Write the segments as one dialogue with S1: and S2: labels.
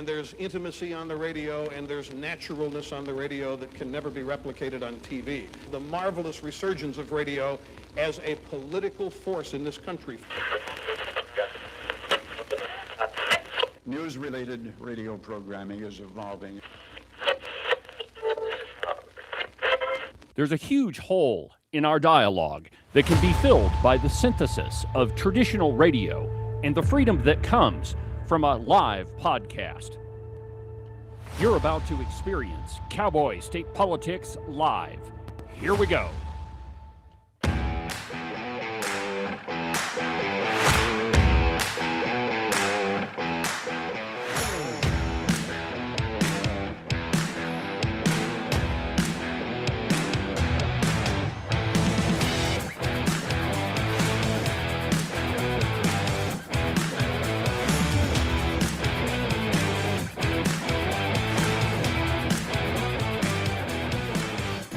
S1: and there's intimacy on the radio, and there's naturalness on the radio that can never be replicated on TV. The marvelous resurgence of radio as a political force in this country.
S2: News-related radio programming is evolving.
S3: There's a huge hole in our dialogue that can be filled by the synthesis of traditional radio and the freedom that comes from a live podcast. You're about to experience Cowboy State Politics live. Here we go.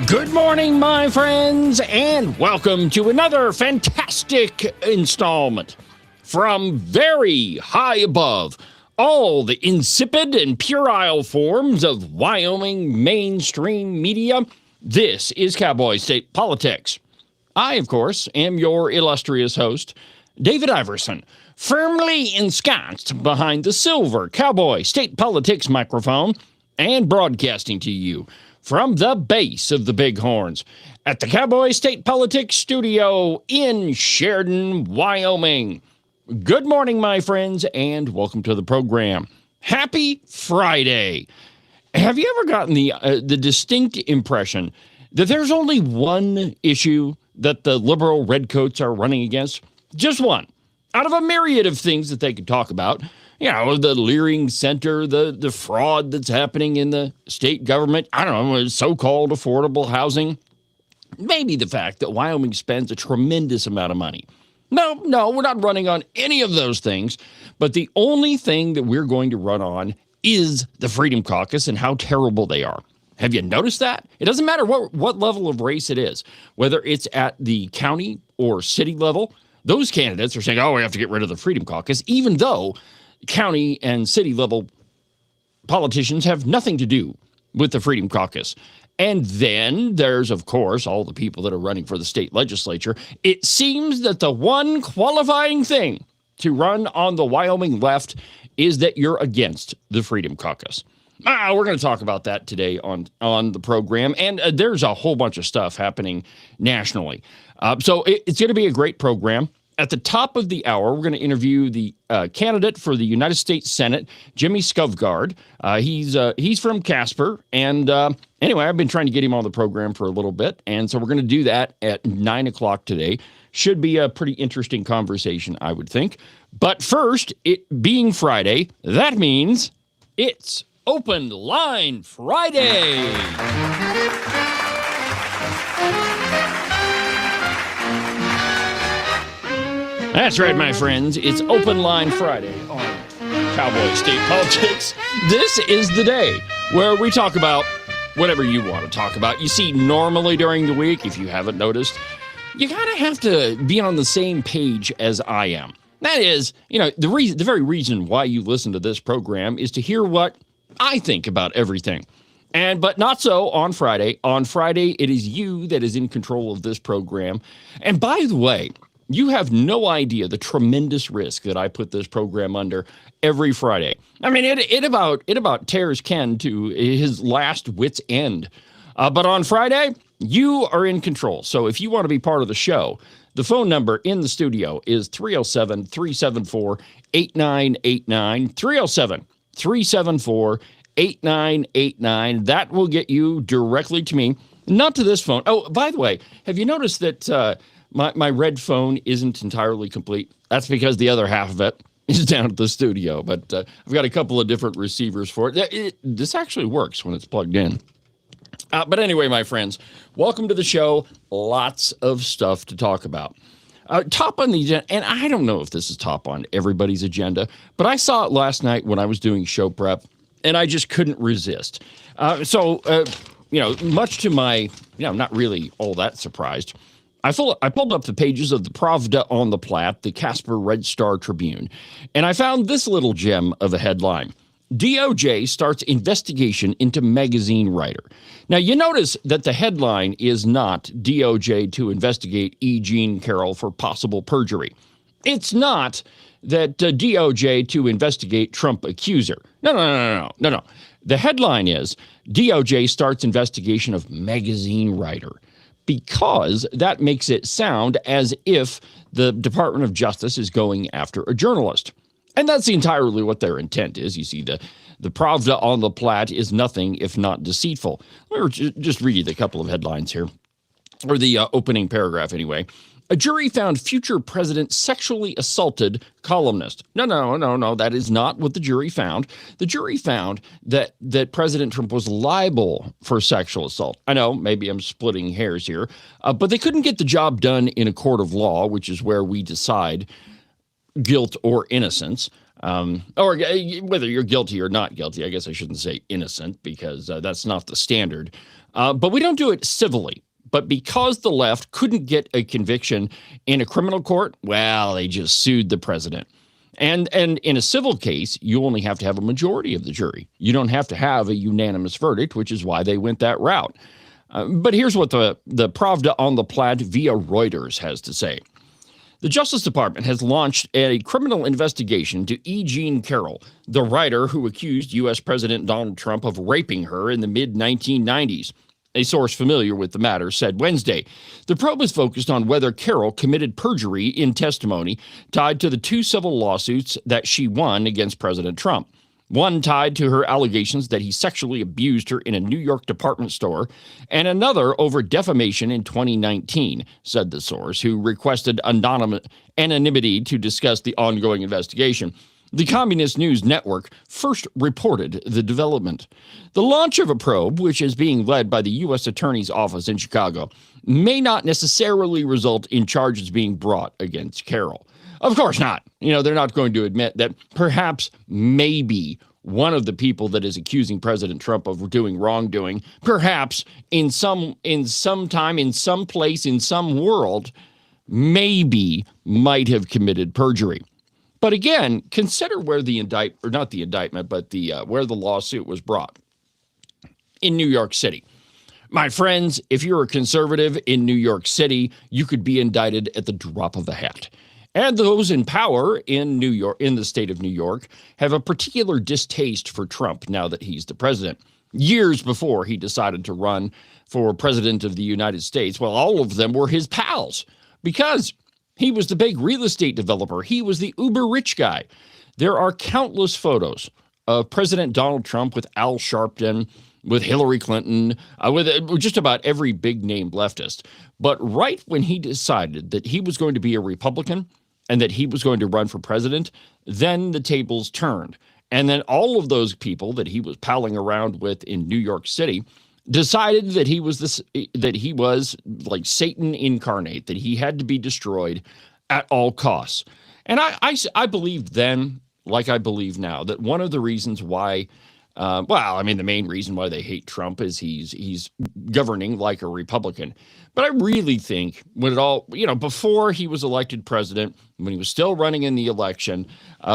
S3: Good morning, my friends, and welcome to another fantastic installment from very high above all the insipid and puerile forms of Wyoming mainstream media. This is Cowboy State Politics. I, of course, am your illustrious host, David Iverson, firmly ensconced behind the silver Cowboy State Politics microphone and broadcasting to you from the base of the Bighorns at the Cowboy State Politics Studio in Sheridan, Wyoming. Good morning, my friends, and welcome to the program. Happy Friday. Have you ever gotten the distinct impression that there's only one issue that the liberal redcoats are running against? Just one, out of a myriad of things that they could talk about. You know, the Leering Center, the fraud that's happening in the state government, I don't know, so-called affordable housing. Maybe the fact that Wyoming spends a tremendous amount of money. No, we're not running on any of those things. But the only thing that we're going to run on is the Freedom Caucus and how terrible they are. Have you noticed that? It doesn't matter what level of race it is, whether it's at the county or city level. Those candidates are saying, oh, we have to get rid of the Freedom Caucus, even though county and city level politicians have nothing to do with the Freedom Caucus. And then there's, of course, all the people that are running for the state legislature. It seems that the one qualifying thing to run on the Wyoming left is that you're against the Freedom Caucus. We're going to talk about that today on the program. And there's a whole bunch of stuff happening nationally. So it's going to be a great program. At the top of the hour, we're going to interview the candidate for the United States Senate, Jimmy Skovgard. He's from Casper, and anyway, I've been trying to get him on the program for a little bit, and so we're going to do that at 9 o'clock today. Should be a pretty interesting conversation, I would think. But first, it being Friday, that means it's Open Line Friday. That's right, my friends. It's Open Line Friday on Cowboy State Politics. This is the day where we talk about whatever you want to talk about. You see, normally during the week, if you haven't noticed, you kind of have to be on the same page as I am. That is, the very reason why you listen to this program is to hear what I think about everything. But not so on Friday. On Friday, it is you that is in control of this program. And by the way, you have no idea the tremendous risk that I put this program under every Friday. I mean, it about tears Ken to his last wit's end. But on Friday, you are in control. So if you want to be part of the show, the phone number in the studio is 307-374-8989, 307-374-8989. That will get you directly to me, not to this phone. Oh, by the way, have you noticed that my red phone isn't entirely complete? That's because the other half of it is down at the studio. But I've got a couple of different receivers for it. This actually works when it's plugged in. But anyway, my friends, welcome to the show. Lots of stuff to talk about. Top on the agenda, and I don't know if this is top on everybody's agenda, but I saw it last night when I was doing show prep, and I just couldn't resist. So, much to my, not really all that surprised, I pulled up the pages of the Pravda on the Platte, the Casper Red Star Tribune, and I found this little gem of a headline. DOJ starts investigation into magazine writer. Now, you notice that the headline is not DOJ to investigate E. Jean Carroll for possible perjury. It's not that DOJ to investigate Trump accuser. No. The headline is DOJ starts investigation of magazine writer, because that makes it sound as if the Department of Justice is going after a journalist. And that's entirely what their intent is. You see, the Pravda on the Platte is nothing if not deceitful. Let me just read a couple of headlines here, or the opening paragraph anyway. A jury found future president sexually assaulted columnist. No, that is not what the jury found. The jury found that President Trump was liable for sexual assault. I know, maybe I'm splitting hairs here, but they couldn't get the job done in a court of law, which is where we decide guilt or innocence, or whether you're guilty or not guilty. I guess I shouldn't say innocent, because that's not the standard. But we don't do it civilly. But because the left couldn't get a conviction in a criminal court, well, they just sued the president. And in a civil case, you only have to have a majority of the jury. You don't have to have a unanimous verdict, which is why they went that route. But here's what the Pravda on the Platte via Reuters has to say. The Justice Department has launched a criminal investigation to E. Jean Carroll, the writer who accused U.S. President Donald Trump of raping her in the mid-1990s. A source familiar with the matter said Wednesday, the probe is focused on whether Carroll committed perjury in testimony tied to the two civil lawsuits that she won against President Trump. One tied to her allegations that he sexually abused her in a New York department store, and another over defamation in 2019, said the source, who requested anonymity to discuss the ongoing investigation. The Communist News Network first reported the development. The launch of a probe, which is being led by the U.S. Attorney's Office in Chicago, may not necessarily result in charges being brought against Carroll. Of course not. They're not going to admit that perhaps, maybe, one of the people that is accusing President Trump of doing wrongdoing, perhaps in some time, in some place, in some world, maybe might have committed perjury. But again, consider where the where the lawsuit was brought. In New York City. My friends, if you're a conservative in New York City, you could be indicted at the drop of a hat. And those in power in New York, in the state of New York, have a particular distaste for Trump now that he's the president. Years before he decided to run for president of the United States, well, all of them were his pals, because he was the big real estate developer. He was the uber rich guy. There are countless photos of President Donald Trump with Al Sharpton, with Hillary Clinton, with just about every big name leftist. But right when he decided that he was going to be a Republican and that he was going to run for president, then the tables turned. And then all of those people that he was palling around with in New York City decided that he was like Satan incarnate, that he had to be destroyed at all costs. And I believed then, like I believe now, that one of the reasons why, the main reason why they hate Trump is he's governing like a Republican. But I really think when it all, before he was elected president, when he was still running in the election,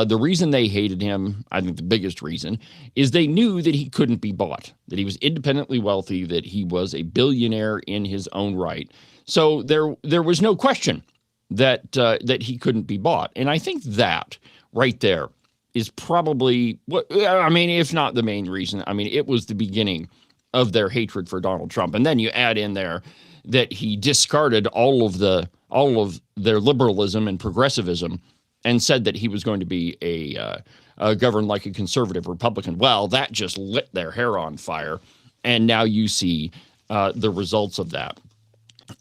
S3: the reason they hated him, I think the biggest reason, is they knew that he couldn't be bought, that he was independently wealthy, that he was a billionaire in his own right. So there was no question that he couldn't be bought. And I think that right there is probably if not the main reason. It was the beginning of their hatred for Donald Trump. And then you add in there that he discarded all of their liberalism and progressivism and said that he was going to be govern like a conservative Republican. Well, that just lit their hair on fire. And now you see the results of that.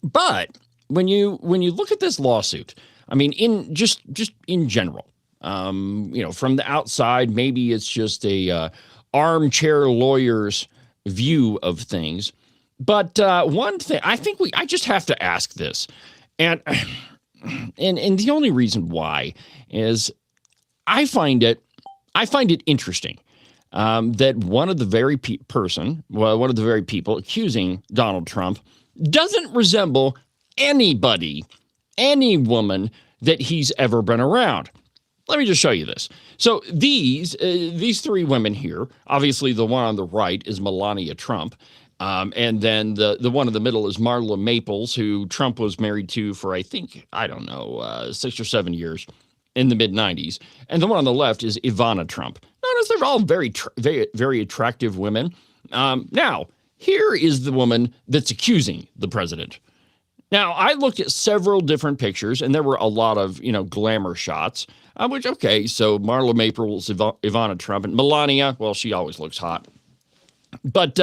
S3: But when you look at this lawsuit, in just in general, from the outside, maybe it's just a armchair lawyer's view of things. But one thing, I just have to ask this, and the only reason why is I find it interesting that one of the very people accusing Donald Trump doesn't resemble any woman that he's ever been around. let me just show you this. So these three women here, obviously the one on the right is Melania Trump. And then the one in the middle is Marla Maples, who Trump was married to for, I think, 6 or 7 years in the mid-90s. And the one on the left is Ivana Trump. Notice they're all very, very attractive women. Now, here is the woman that's accusing the president. Now, I looked at several different pictures, and there were a lot of, glamour shots, okay, so Marla Maples, Ivana Trump, and Melania, well, she always looks hot. But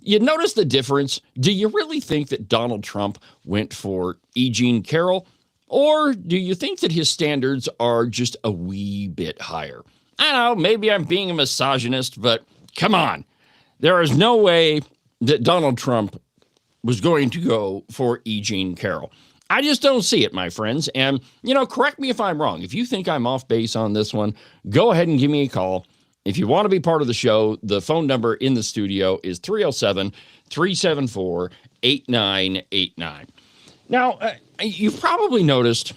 S3: you notice the difference? Do you really think that Donald Trump went for E. Jean Carroll? Or do you think that his standards are just a wee bit higher? I don't know, maybe I'm being a misogynist, but come on. There is no way that Donald Trump was going to go for E. Jean Carroll. I just don't see it, my friends. And, correct me if I'm wrong. If you think I'm off base on this one, go ahead and give me a call. If you want to be part of the show, the phone number in the studio is 307-374-8989. Now, you've probably noticed,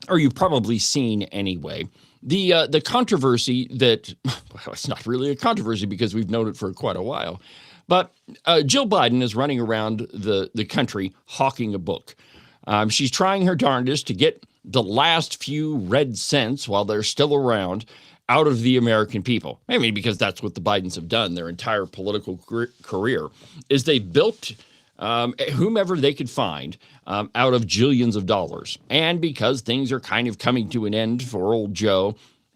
S3: or you've probably seen anyway, the controversy that, well, it's not really a controversy because we've known it for quite a while, but Jill Biden is running around the country hawking a book. She's trying her darndest to get the last few red cents while they're still around out of the American people. I mean, because that's what the Bidens have done their entire political career, is they built whomever they could find out of jillions of dollars. And because things are kind of coming to an end for old Joe,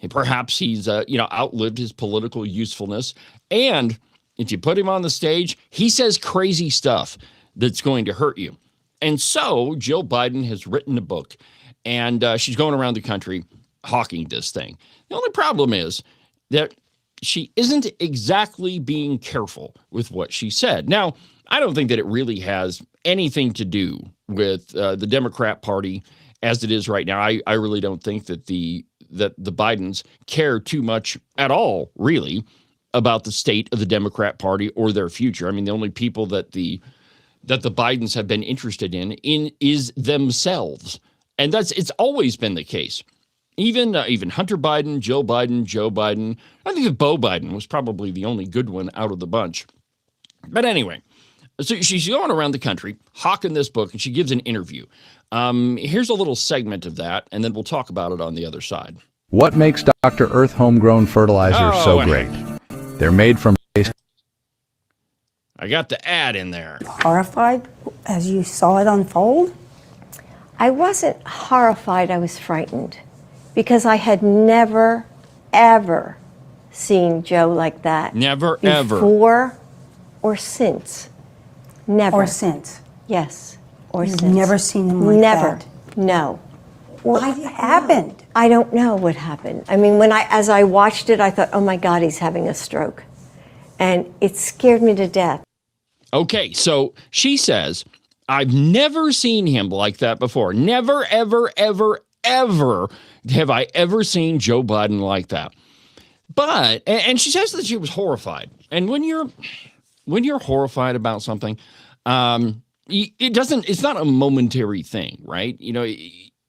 S3: perhaps he's, outlived his political usefulness. And if you put him on the stage, he says crazy stuff that's going to hurt you. And so Jill Biden has written a book, and she's going around the country hawking this thing. The only problem is that she isn't exactly being careful with what she said. Now, I don't think that it really has anything to do with the Democrat Party as it is right now. I really don't think that the Bidens care too much at all, really, about the state of the Democrat Party or their future. I mean, the only people that the Bidens have been interested in is themselves. And it's always been the case. Even Hunter Biden, Jill Biden, Joe Biden. I think that Beau Biden was probably the only good one out of the bunch. But anyway, so she's going around the country hawking this book, and she gives an interview. Here's a little segment of that, and then we'll talk about it on the other side.
S4: What makes Dr. Earth homegrown fertilizer so great? They're made from...
S3: I got the ad in there.
S5: Horrified as you saw it unfold?
S6: I wasn't horrified, I was frightened. Because I had never, ever seen Joe like that.
S3: Never, ever.
S6: Before or since. Never.
S5: Or since?
S6: Yes, or
S5: You've
S6: since.
S5: never seen him like
S6: never.
S5: that?
S6: No.
S5: What happened?
S6: I don't know what happened. I mean, as I watched it, I thought, oh my God, he's having a stroke. And it scared me to death.
S3: Okay, so she says, I've never seen him like that before. Never, ever, ever, ever have I ever seen Joe Biden like that. But, and she says that she was horrified. And when you're horrified about something, it's not a momentary thing, right?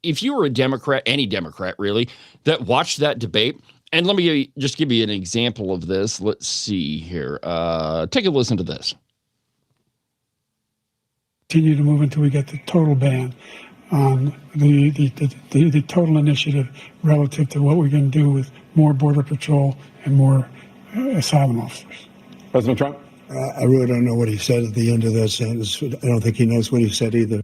S3: If you were a Democrat, any Democrat really, that watched that debate, and let me just give you an example of this. Let's see here. Take a listen to this.
S7: Continue to move until we get the total ban on the total initiative relative to what we're going to do with more Border Patrol and more asylum officers.
S8: President Trump?
S9: I really don't know what he said at the end of that sentence. I don't think he knows what he said either.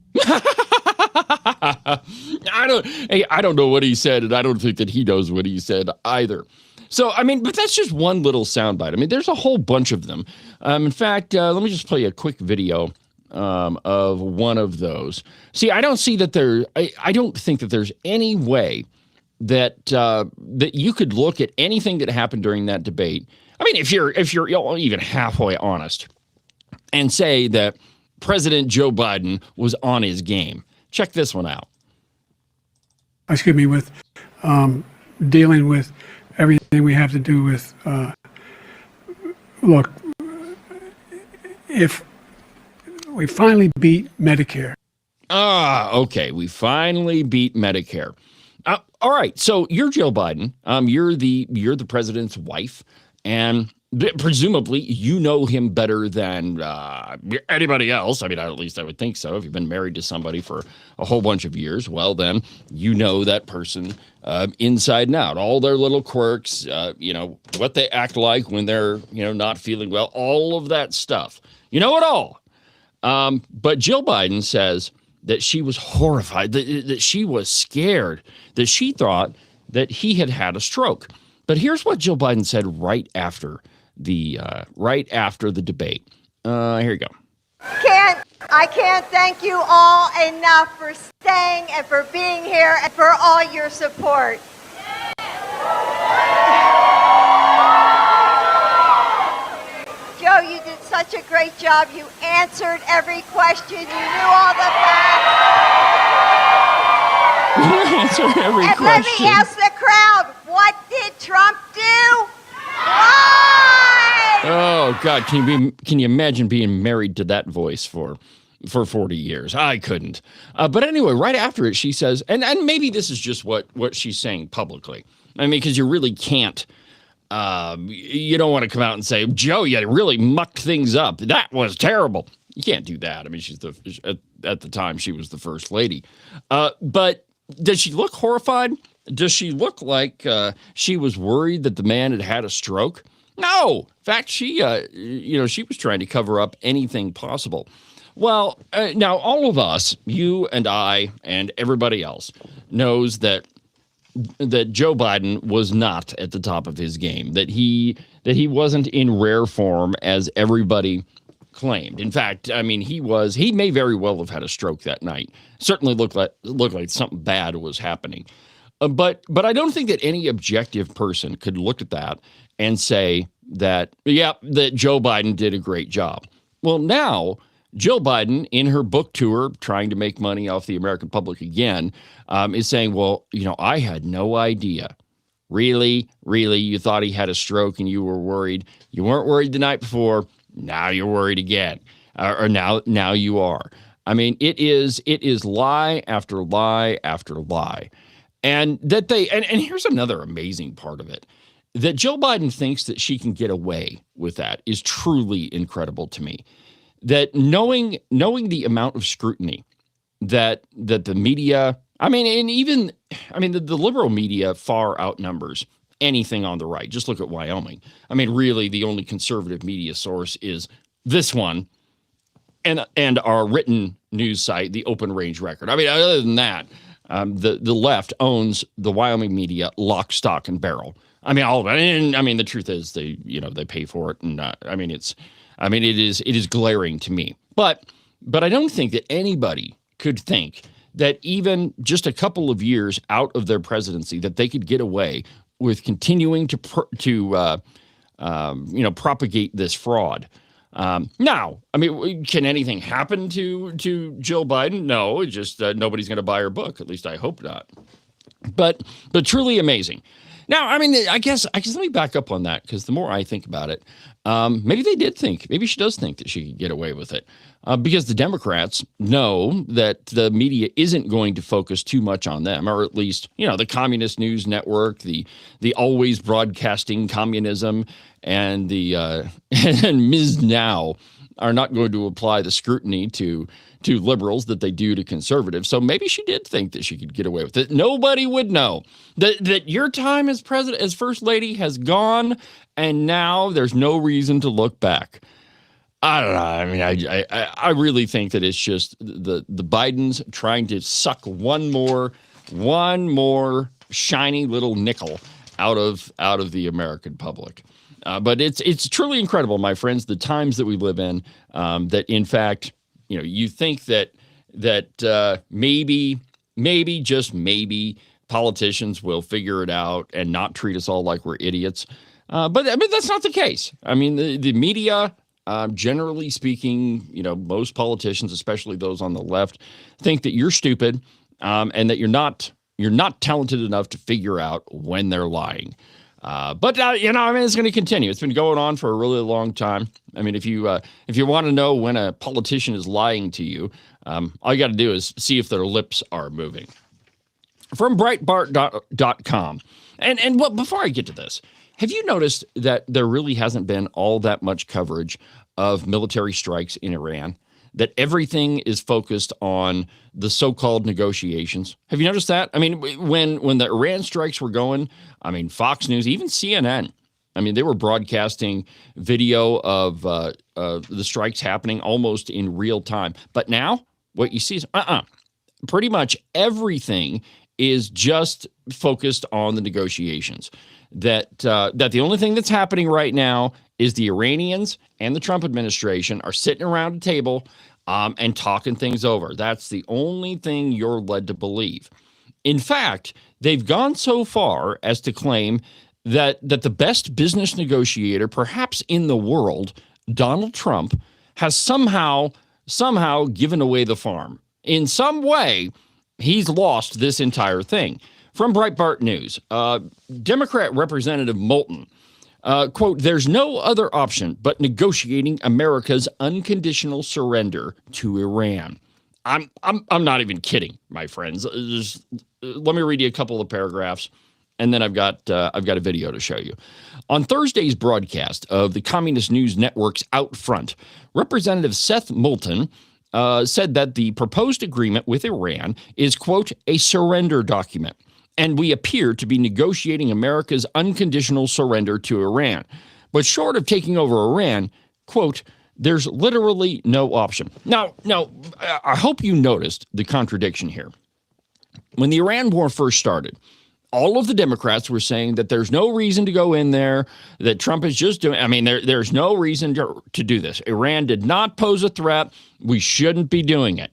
S3: I don't know what he said, and I don't think that he knows what he said either. So, I mean, but that's just one little soundbite. I mean, there's a whole bunch of them. In fact, let me just play a quick video of one of those. See, I don't see that I don't think that there's any way that that you could look at anything that happened during that debate. I mean, if you're even halfway honest and say that President Joe Biden was on his game. Check this one out.
S7: Excuse me, with dealing with everything we have to do with, look, if we finally beat Medicare.
S3: Okay, we finally beat Medicare. All right, so you're Joe Biden. You're the president's wife, and presumably you know him better than anybody else. I mean, at least I would think so. If you've been married to somebody for a whole bunch of years, well, then you know that person inside and out. All their little quirks, what they act like when they're not feeling well. All of that stuff. You know it all. But Jill Biden says that she was horrified, that she was scared, that she thought that he had a stroke. But here's what Jill Biden said right after the debate. Here you go.
S8: I can't thank you all enough for staying and for being here and for all your support. Joe, you did such a great job. You answered every question. You knew all the facts.
S3: Answer every
S8: and
S3: question.
S8: let me ask the crowd, what did Trump do? Why?
S3: Oh God, can you imagine being married to that voice for 40 years? I couldn't. But anyway, right after it, she says, and maybe this is just what she's saying publicly. I mean, because you really can't. You don't want to come out and say, Joe, you really mucked things up. That was terrible. You can't do that. I mean, at the time she was the first lady. But does she look horrified? Does she look like she was worried that the man had a stroke? No. In fact, she was trying to cover up anything possible. Well, now all of us, you and I and everybody else, knows that Joe Biden was not at the top of his game, that he wasn't in rare form as everybody claimed. In fact, I mean, he may very well have had a stroke that night. Certainly looked like something bad was happening. But I don't think that any objective person could look at that and say that Joe Biden did a great job. Well, now Jill Biden, in her book tour, trying to make money off the American public again, is saying, well, I had no idea. Really, you thought he had a stroke and you were worried. You weren't worried the night before. Now you're worried again. Or now you are. I mean, it is lie after lie after lie. And that and here's another amazing part of it. That Jill Biden thinks that she can get away with that is truly incredible to me. That knowing the amount of scrutiny that the media, the liberal media far outnumbers anything on the right. Just look at Wyoming. I mean, really, the only conservative media source is this one and our written news site, the Open Range Record. I mean, other than that, the left owns the Wyoming media lock, stock, and barrel. I mean, all of it. And I mean, the truth is they pay for it. And it is glaring to me. But I don't think that anybody could think that even just a couple of years out of their presidency that they could get away with continuing to propagate this fraud. Now, I mean, can anything happen to Jill Biden? No, it's just nobody's going to buy her book. At least I hope not. But truly amazing. Now, I mean, I guess let me back up on that, because the more I think about it, maybe she does think that she could get away with it, because the Democrats know that the media isn't going to focus too much on them, or at least, the Communist News Network, the always broadcasting communism, and the and Ms. Now are not going to apply the scrutiny to liberals that they do to conservatives. So maybe she did think that she could get away with it. Nobody would know that your time as first lady has gone, and now there's no reason to look back. I don't know. I mean, I really think that it's just the Bidens trying to suck one more shiny little nickel out of the American public. But it's truly incredible, my friends, the times that we live in, that in fact, you think that maybe just maybe politicians will figure it out and not treat us all like we're idiots. But I mean, that's not the case. I mean, the media, generally speaking, most politicians, especially those on the left, think that you're stupid, and that you're not talented enough to figure out when they're lying. But it's going to continue. It's been going on for a really long time. I mean, if you want to know when a politician is lying to you, all you got to do is see if their lips are moving. from Breitbart.com. And before I get to this, have you noticed that there really hasn't been all that much coverage of military strikes in Iran? That everything is focused on the so-called negotiations. Have you noticed that? I mean, when the Iran strikes were going, I mean, Fox News, even CNN, I mean, they were broadcasting video of the strikes happening almost in real time. But now what you see is, pretty much everything is just focused on the negotiations. That the only thing that's happening right now is the Iranians and the Trump administration are sitting around a table and talking things over. That's the only thing you're led to believe. In fact, they've gone so far as to claim that the best business negotiator, perhaps in the world, Donald Trump, has somehow given away the farm. In some way, he's lost this entire thing. From Breitbart News, Democrat Representative Moulton, quote, "There's no other option but negotiating America's unconditional surrender to Iran." I'm not even kidding, my friends. Let me read you a couple of paragraphs, and then I've got a video to show you. On Thursday's broadcast of the Communist News Network's Out Front, Representative Seth Moulton said that the proposed agreement with Iran is, quote, "a surrender document, and we appear to be negotiating America's unconditional surrender to Iran. But short of taking over Iran, quote, there's literally no option." Now, I hope you noticed the contradiction here. When the Iran war first started, all of the Democrats were saying that there's no reason to go in there, that Trump is just doing, I mean, there's no reason to do this. Iran did not pose a threat. We shouldn't be doing it.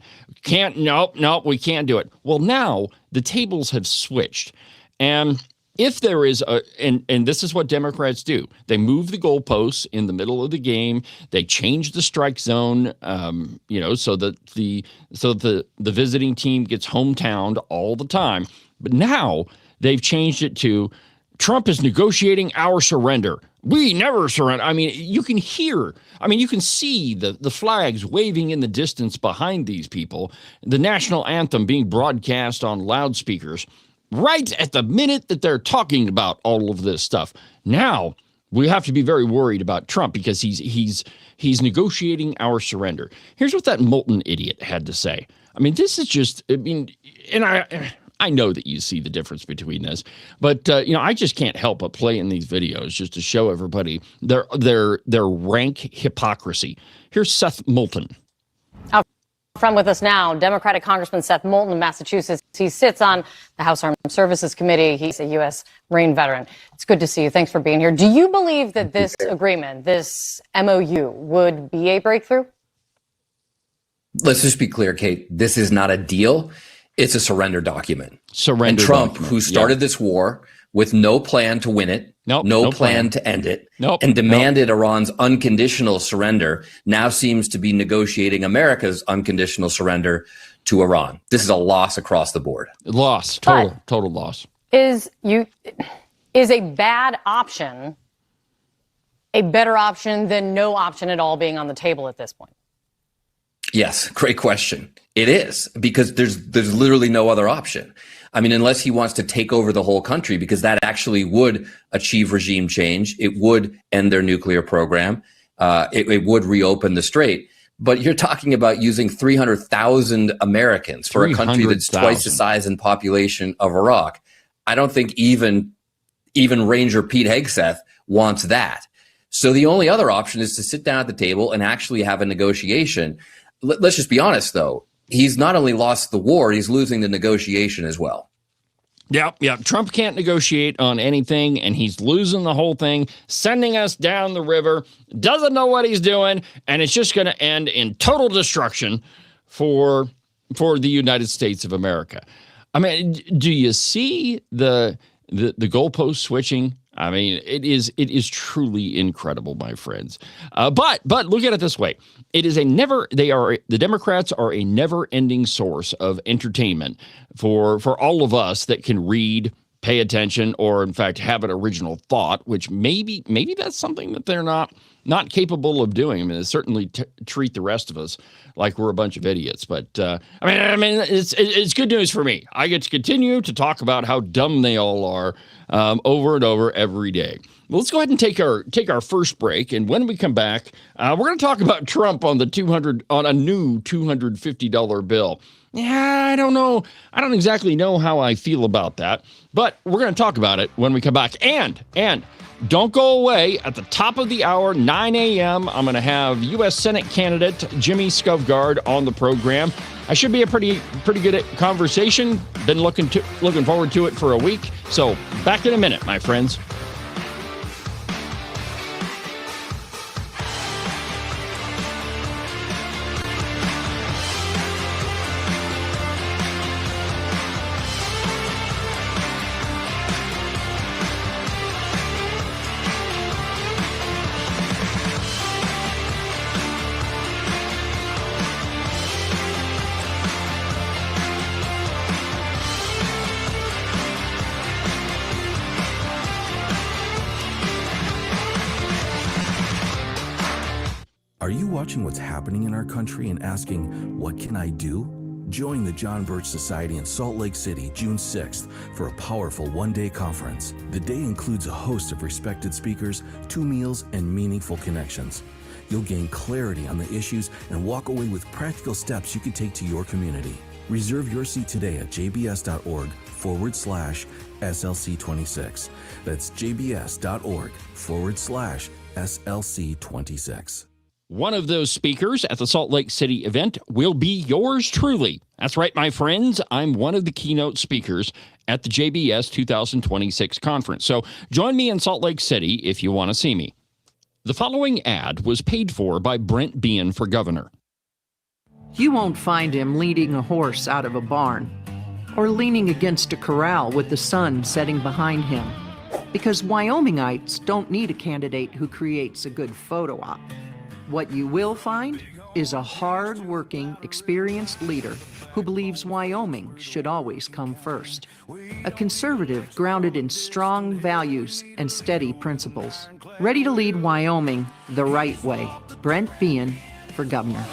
S3: Nope, we can't do it. Well, now the tables have switched. And if there is and this is what Democrats do, they move the goalposts in the middle of the game. They change the strike zone, so that the visiting team gets hometowned all the time. But now they've changed it to Trump is negotiating our surrender. We never surrender. I mean, you can see the flags waving in the distance behind these people, the national anthem being broadcast on loudspeakers right at the minute that they're talking about all of this stuff. Now we have to be very worried about Trump because he's negotiating our surrender. Here's what that Moulton idiot had to say. I mean, this is just, and I know that you see the difference between this, but I just can't help but play in these videos just to show everybody their rank hypocrisy. Here's Seth Moulton.
S10: Out front with us now, Democratic Congressman Seth Moulton of Massachusetts. He sits on the House Armed Services Committee. He's a U.S. Marine veteran. It's good to see you. Thanks for being here. Do you believe that this agreement, this MOU, would be a breakthrough?
S11: Let's just be clear, Kate. This is not a deal. It's a surrender document. And Trump, who started this war with no plan to win it, no plan to end it, and demanded Iran's unconditional surrender, now seems to be negotiating America's unconditional surrender to Iran. This is a loss across the board.
S3: Total loss.
S10: Is a bad option a better option than no option at all being on the table at this point?
S11: Yes, great question. It is, because there's literally no other option. I mean, unless he wants to take over the whole country, because that actually would achieve regime change. It would end their nuclear program. It would reopen the strait. But you're talking about using 300,000 Americans for a country that's twice the size and population of Iraq. I don't think even Ranger Pete Hegseth wants that. So the only other option is to sit down at the table and actually have a negotiation. Let's just be honest, though. He's not only lost the war, he's losing the negotiation as well.
S3: Yeah. Trump can't negotiate on anything, and he's losing the whole thing, sending us down the river, doesn't know what he's doing, and it's just going to end in total destruction for the United States of America. I mean, do you see the goalpost switching? I mean, it is truly incredible, my friends. But look at it this way. The Democrats are a never-ending source of entertainment for all of us that can read pay attention or, in fact, have an original thought, which maybe that's something that they're not capable of doing. I mean, they certainly treat the rest of us like we're a bunch of idiots. But I mean, it's good news for me. I get to continue to talk about how dumb they all are over and over every day. Well, let's go ahead and take our first break, and when we come back, we're going to talk about Trump on a new $250 bill. Yeah, I don't know. I don't exactly know how I feel about that, but we're going to talk about it when we come back. And don't go away. At the top of the hour, 9 a.m., I'm going to have U.S. Senate candidate Jimmy Skovgard on the program. I should be a pretty good conversation. Been looking forward to it for a week. So back in a minute, my friends.
S12: Are you watching what's happening in our country and asking, what can I do? Join the John Birch Society in Salt Lake City, June 6th, for a powerful one-day conference. The day includes a host of respected speakers, 2 meals, and meaningful connections. You'll gain clarity on the issues and walk away with practical steps you can take to your community. Reserve your seat today at jbs.org/SLC26. That's jbs.org/SLC26.
S3: One of those speakers at the Salt Lake City event will be yours truly. That's right, my friends. I'm one of the keynote speakers at the JBS 2026 conference. So join me in Salt Lake City if you want to see me. The following ad was paid for by Brent Bean for governor.
S13: You won't find him leading a horse out of a barn or leaning against a corral with the sun setting behind him, because Wyomingites don't need a candidate who creates a good photo op. What you will find is a hard-working, experienced leader who believes Wyoming should always come first. A conservative grounded in strong values and steady principles. Ready to lead Wyoming the right way. Brent Bean for governor.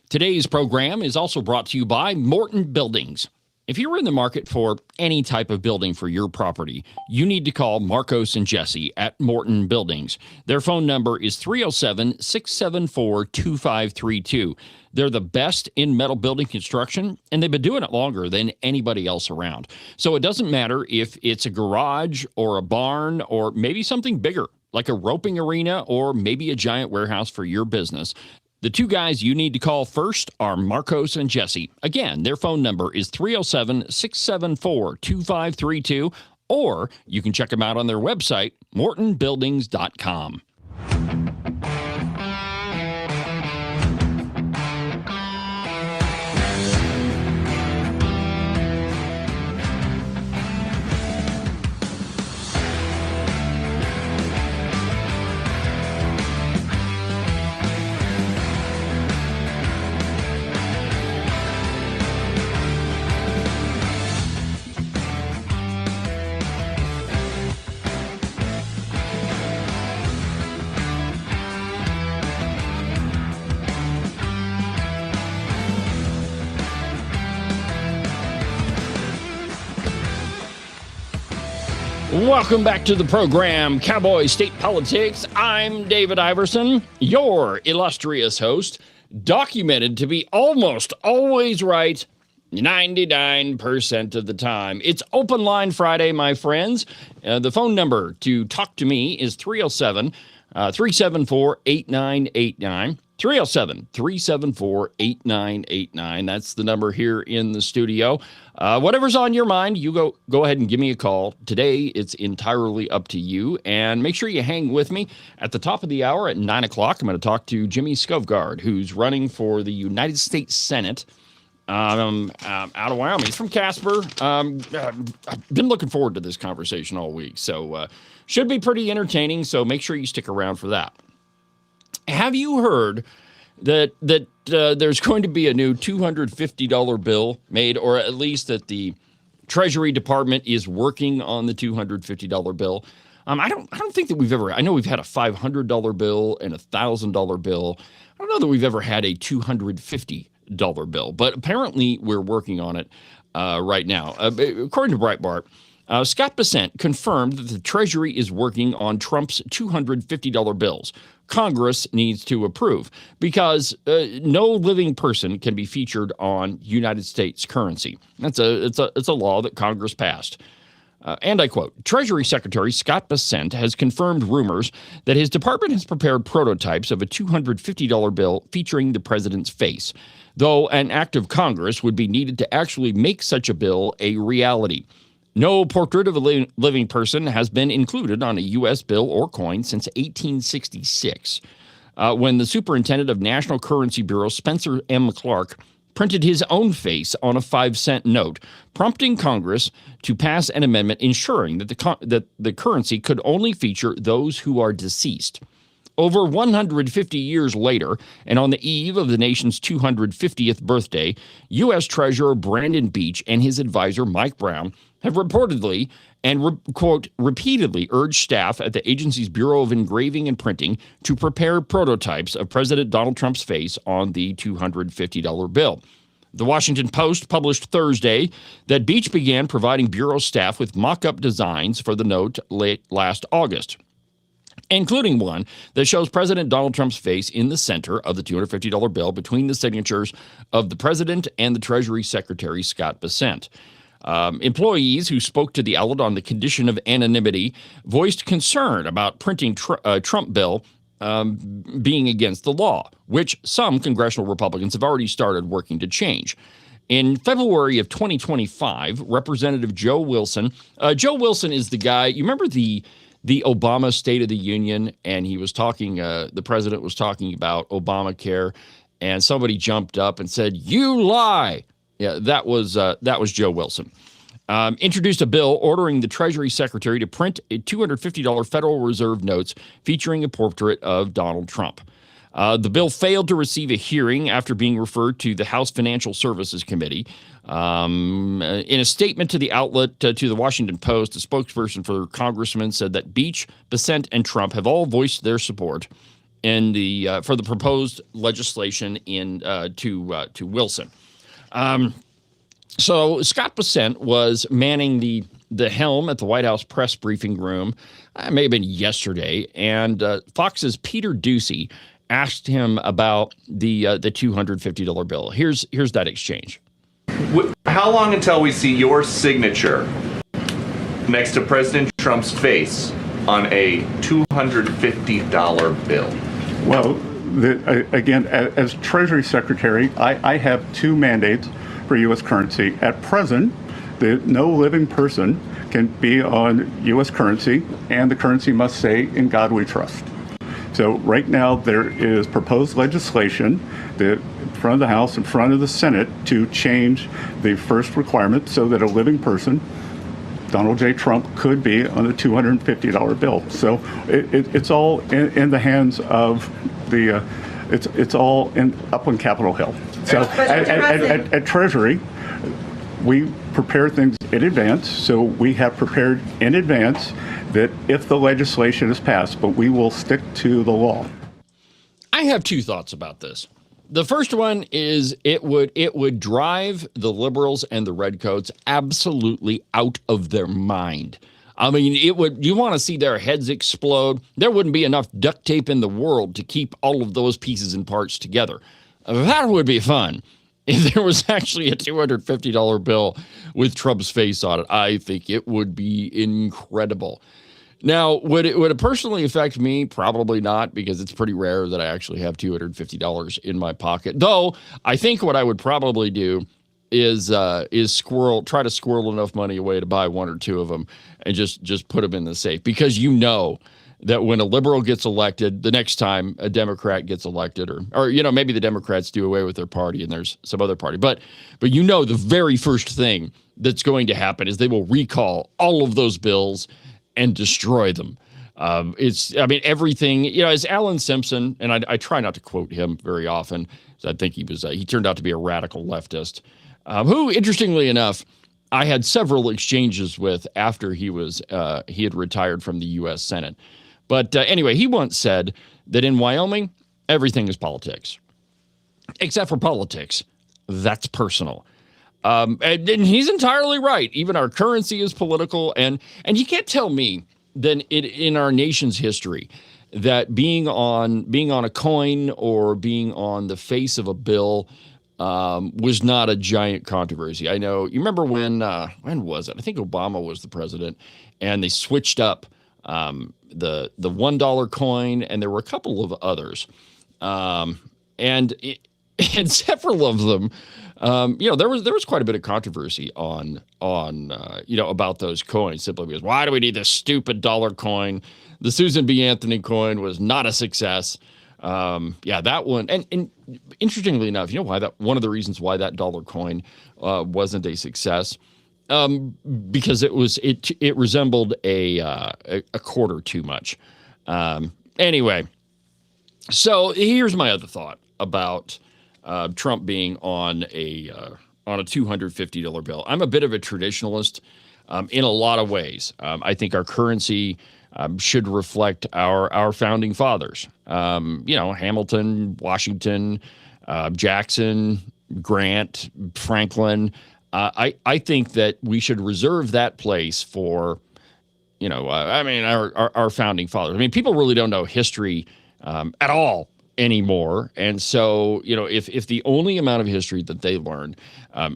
S3: Today's program is also brought to you by Morton Buildings. If you're in the market for any type of building for your property, you need to call Marcos and Jesse at Morton Buildings. Their phone number is 307-674-2532. They're the best in metal building construction, and they've been doing it longer than anybody else around. So it doesn't matter if it's a garage or a barn or maybe something bigger, like a roping arena or maybe a giant warehouse for your business. The two guys you need to call first are Marcos and Jesse. Again, their phone number is 307-674-2532, or you can check them out on their website, mortonbuildings.com. Welcome back to the program, Cowboy State Politics. I'm David Iverson, your illustrious host, documented to be almost always right 99% of the time. It's Open Line Friday, my friends. The phone number to talk to me is 307-374-8989. 307-374-8989. That's the number here in the studio. Whatever's on your mind, you go ahead and give me a call. Today, it's entirely up to you. And make sure you hang with me. At the top of the hour at 9 o'clock, I'm going to talk to Jimmy Skovgard, who's running for the United States Senate out of Wyoming. He's from Casper. I've been looking forward to this conversation all week. So should be pretty entertaining. So make sure you stick around for that. Have you heard that there's going to be a new $250 bill made, or at least that the Treasury Department is working on the $250 bill. I don't think that we've ever. I know we've had a $500 bill and a $1,000 bill. I don't know that we've ever had a $250 bill, but apparently we're working on it right now. According to Breitbart, Scott Bessent confirmed that the Treasury is working on Trump's $250 bills. Congress needs to approve because no living person can be featured on United States currency. It's a law that Congress passed. And I quote, Treasury Secretary Scott Bessent has confirmed rumors that his department has prepared prototypes of a $250 bill featuring the president's face, though an act of Congress would be needed to actually make such a bill a reality. No portrait of a living person has been included on a U.S. bill or coin since 1866, when the superintendent of National Currency Bureau, Spencer M. Clark, printed his own face on a 5-cent note, prompting Congress to pass an amendment ensuring that the currency could only feature those who are deceased. Over 150 years later, and on the eve of the nation's 250th birthday, U.S. Treasurer Brandon Beach and his advisor Mike Brown have reportedly and, quote, repeatedly urged staff at the agency's Bureau of Engraving and Printing to prepare prototypes of President Donald Trump's face on the $250 bill. The Washington Post published Thursday that Beach began providing Bureau staff with mock-up designs for the note late last August, including one that shows President Donald Trump's face in the center of the $250 bill between the signatures of the president and the Treasury Secretary Scott Bessent. Employees who spoke to the outlet on the condition of anonymity voiced concern about printing Trump bill being against the law, which some congressional Republicans have already started working to change. In February of 2025, Representative Joe Wilson is the guy, you remember the Obama State of the Union, and he was talking, the president was talking about Obamacare, and somebody jumped up and said, "You lie." Yeah, that was Joe Wilson. Introduced a bill ordering the Treasury Secretary to print a $250 Federal Reserve notes featuring a portrait of Donald Trump. The bill failed to receive a hearing after being referred to the House Financial Services Committee. In a statement to the outlet, to the Washington Post, a spokesperson for Congressman said that Beach, Bessent, and Trump have all voiced their support in for the proposed legislation to Wilson. So Scott Bessent was manning the helm at the White House press briefing room. It may have been yesterday, and Fox's Peter Doocy asked him about the $250 bill. Here's that exchange.
S14: How long until we see your signature next to President Trump's face on a $250 bill?
S15: Well, again, as Treasury Secretary, I have two mandates for U.S. currency. At present, no living person can be on U.S. currency, and the currency must say, "In God we trust." So right now there is proposed legislation that in front of the House, in front of the Senate, to change the first requirement so that a living person, Donald J. Trump, could be on a $250 bill. So it's all in the hands of the, it's all up on Capitol Hill. So at Treasury, we prepare things in advance. So we have prepared in advance that if the legislation is passed, but we will stick to the law.
S3: I have two thoughts about this. The first one is it would drive the liberals and the redcoats absolutely out of their mind. I mean, you want to see their heads explode. There wouldn't be enough duct tape in the world to keep all of those pieces and parts together. That would be fun. If there was actually a $250 bill with Trump's face on it, I think it would be incredible. Now, would it personally affect me? Probably not, because it's pretty rare that I actually have $250 in my pocket. Though I think what I would probably do is try to squirrel enough money away to buy one or two of them and just put them in the safe, because you know that when a liberal gets elected, the next time a Democrat gets elected, or maybe the Democrats do away with their party and there's some other party, but the very first thing that's going to happen is they will recall all of those bills and destroy them. Everything, as Alan Simpson, and I try not to quote him very often, because I think he turned out to be a radical leftist, who, interestingly enough, I had several exchanges with after he had retired from the U.S. Senate. But anyway, he once said that in Wyoming, everything is politics, except for politics. That's personal. And he's entirely right. Even our currency is political. And you can't tell me that in our nation's history that being on a coin or being on the face of a bill was not a giant controversy. I know you remember when was it? I think Obama was the president, and they switched up the $1 coin, and there were a couple of others, and several of them. There was quite a bit of controversy on about those coins, simply because why do we need this stupid dollar coin? The Susan B. Anthony coin was not a success. That one, and interestingly enough, you know why one of the reasons why that dollar coin wasn't a success, because it resembled a quarter too much. Anyway, so here's my other thought about Trump being on a $250 bill. I'm a bit of a traditionalist in a lot of ways. I think our currency should reflect our founding fathers. Hamilton, Washington, Jackson, Grant, Franklin. I think that we should reserve that place for, our founding fathers. I mean, people really don't know history at all anymore. And so, if the only amount of history that they learn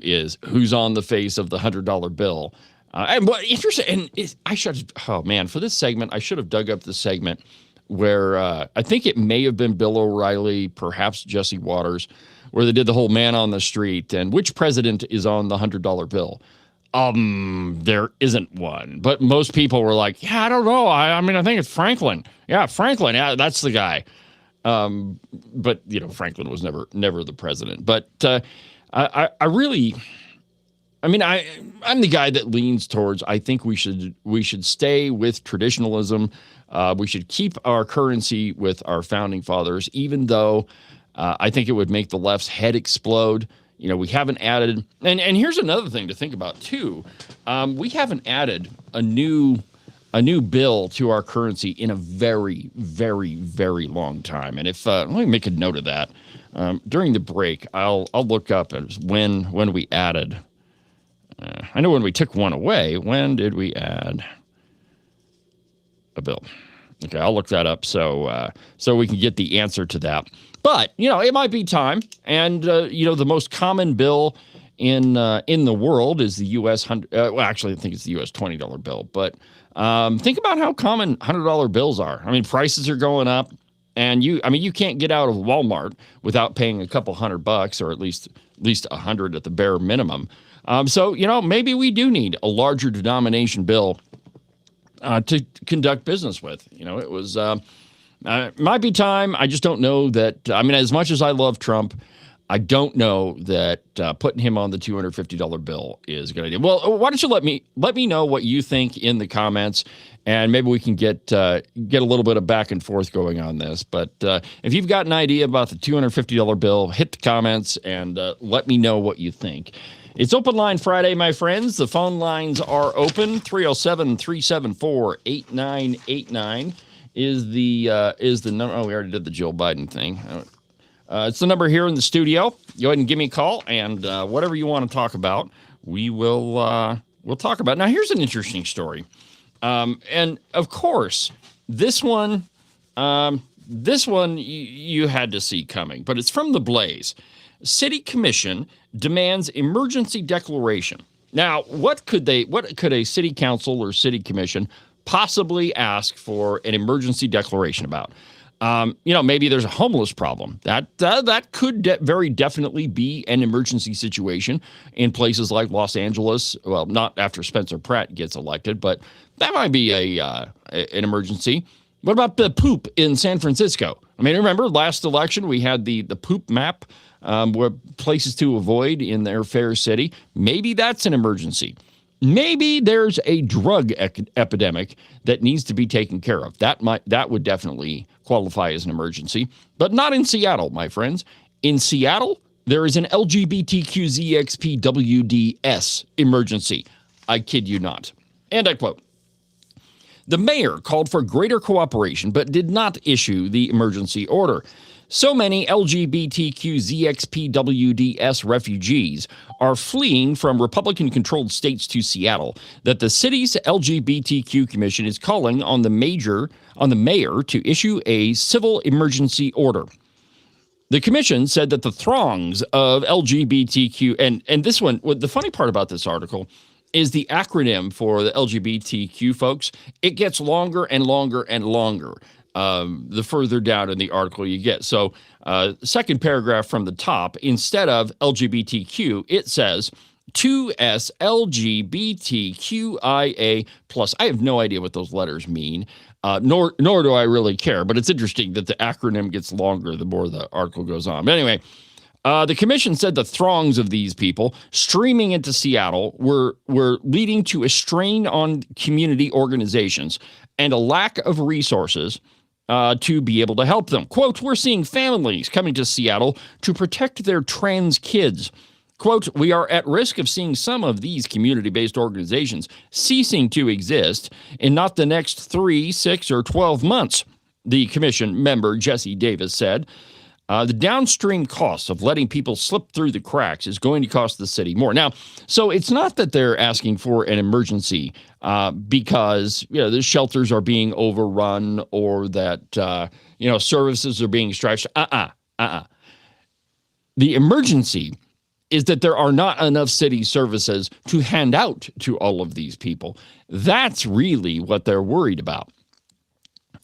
S3: is who's on the face of the $100 bill. And what interesting, and for this segment, I should have dug up the segment where I think it may have been Bill O'Reilly, perhaps Jesse Waters, where they did the whole man on the street and which president is on the $100 bill. There isn't one, but most people were like, yeah, I don't know. I think it's Franklin. Yeah, Franklin. Yeah, that's the guy. But Franklin was never the president. But I'm the guy that leans towards, I think we should stay with traditionalism. We should keep our currency with our founding fathers, even though I think it would make the left's head explode. We haven't added, and here's another thing to think about too. We haven't added a new bill to our currency in a very, very, very long time. And let me make a note of that. During the break, I'll look up when we added. I know when we took one away. When did we add a bill? Okay, I'll look that up so we can get the answer to that. But it might be time. And the most common bill in the world is the U.S. Actually, I think it's the U.S. $20 bill. But think about how common $100 bills are. I mean, prices are going up, and you can't get out of Walmart without paying a couple $100, or at least $100 at the bare minimum. So maybe we do need a larger denomination bill to conduct business with. It was might be time. I just don't know that. As much as I love Trump, I don't know that putting him on the $250 bill is a good idea. Well, why don't you let me know what you think in the comments, and maybe we can get a little bit of back and forth going on this. But if you've got an idea about the $250 bill, hit the comments and let me know what you think. It's Open Line Friday, my friends. The phone lines are open. 307-374-8989 is the number. Oh, we already did the Joe Biden thing. It's the number here in the studio. Go ahead and give me a call, and whatever you want to talk about, we'll talk about. Now, here's an interesting story, and of course, this one you had to see coming, but it's from the Blaze. City Commission demands emergency declaration. Now, what could a city council or city commission possibly ask for an emergency declaration about? Maybe there's a homeless problem. That could very definitely be an emergency situation in places like Los Angeles. Well, not after Spencer Pratt gets elected, but that might be an emergency. What about the poop in San Francisco? Remember last election we had the poop map, where places to avoid in their fair city. Maybe that's an emergency. Maybe there's a drug epidemic that needs to be taken care of. That would definitely qualify as an emergency, but not in Seattle, my friends. In Seattle, there is an LGBTQZXPWDS emergency. I kid you not. And I quote, the mayor called for greater cooperation but did not issue the emergency order. So many LGBTQZXPWDS refugees are fleeing from Republican-controlled states to Seattle that the city's LGBTQ commission is calling on the mayor to issue a civil emergency order. The commission said that the throngs of LGBTQ, and this one, the funny part about this article is the acronym for the LGBTQ folks. It gets longer and longer and longer the further down in the article you get. So second paragraph from the top, instead of LGBTQ, it says 2S LGBTQIA+. I have no idea what those letters mean. Nor do I really care, but it's interesting that the acronym gets longer the more the article goes on. But anyway, the commission said the throngs of these people streaming into Seattle were leading to a strain on community organizations and a lack of resources to be able to help them. Quote, we're seeing families coming to Seattle to protect their trans kids. Quote, we are at risk of seeing some of these community-based organizations ceasing to exist in not the next 3, 6, or 12 months, the commission member Jesse Davis said. The downstream costs of letting people slip through the cracks is going to cost the city more. Now, so it's not that they're asking for an emergency because, the shelters are being overrun or that, services are being stretched. The emergency is that there are not enough city services to hand out to all of these people. That's really what they're worried about.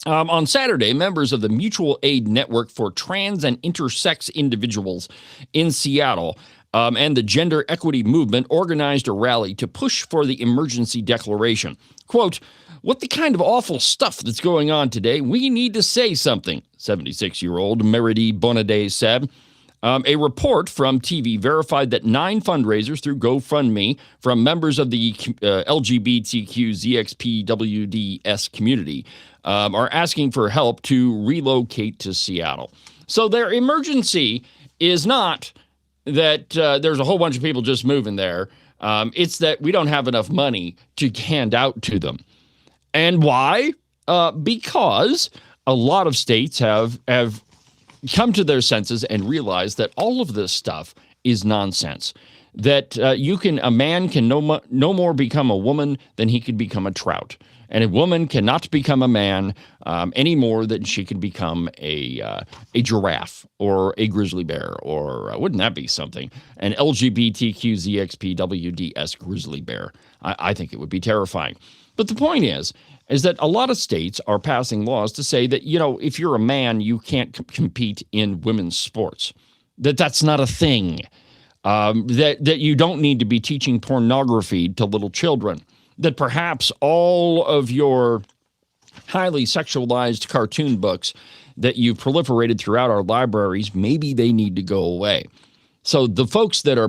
S3: On Saturday, members of the Mutual Aid Network for Trans and Intersex Individuals in Seattle and the Gender Equity Movement organized a rally to push for the emergency declaration. Quote, what the kind of awful stuff that's going on today, we need to say something, 76-year-old Meredy Bonaday said. A report from TV verified that 9 fundraisers through GoFundMe from members of the LGBTQZXPWDS community are asking for help to relocate to Seattle. So their emergency is not that there's a whole bunch of people just moving there. It's that we don't have enough money to hand out to them. And why? Because a lot of states have come to their senses and realize that all of this stuff is nonsense. That a man can no more become a woman than he could become a trout. And a woman cannot become a man any more than she can become a giraffe or a grizzly bear, or wouldn't that be something? An LGBTQZXPWDS grizzly bear. I think it would be terrifying. But the point is that a lot of states are passing laws to say that, if you're a man, you can't compete in women's sports, that's not a thing, that you don't need to be teaching pornography to little children, that perhaps all of your highly sexualized cartoon books that you've proliferated throughout our libraries, maybe they need to go away. So the folks that are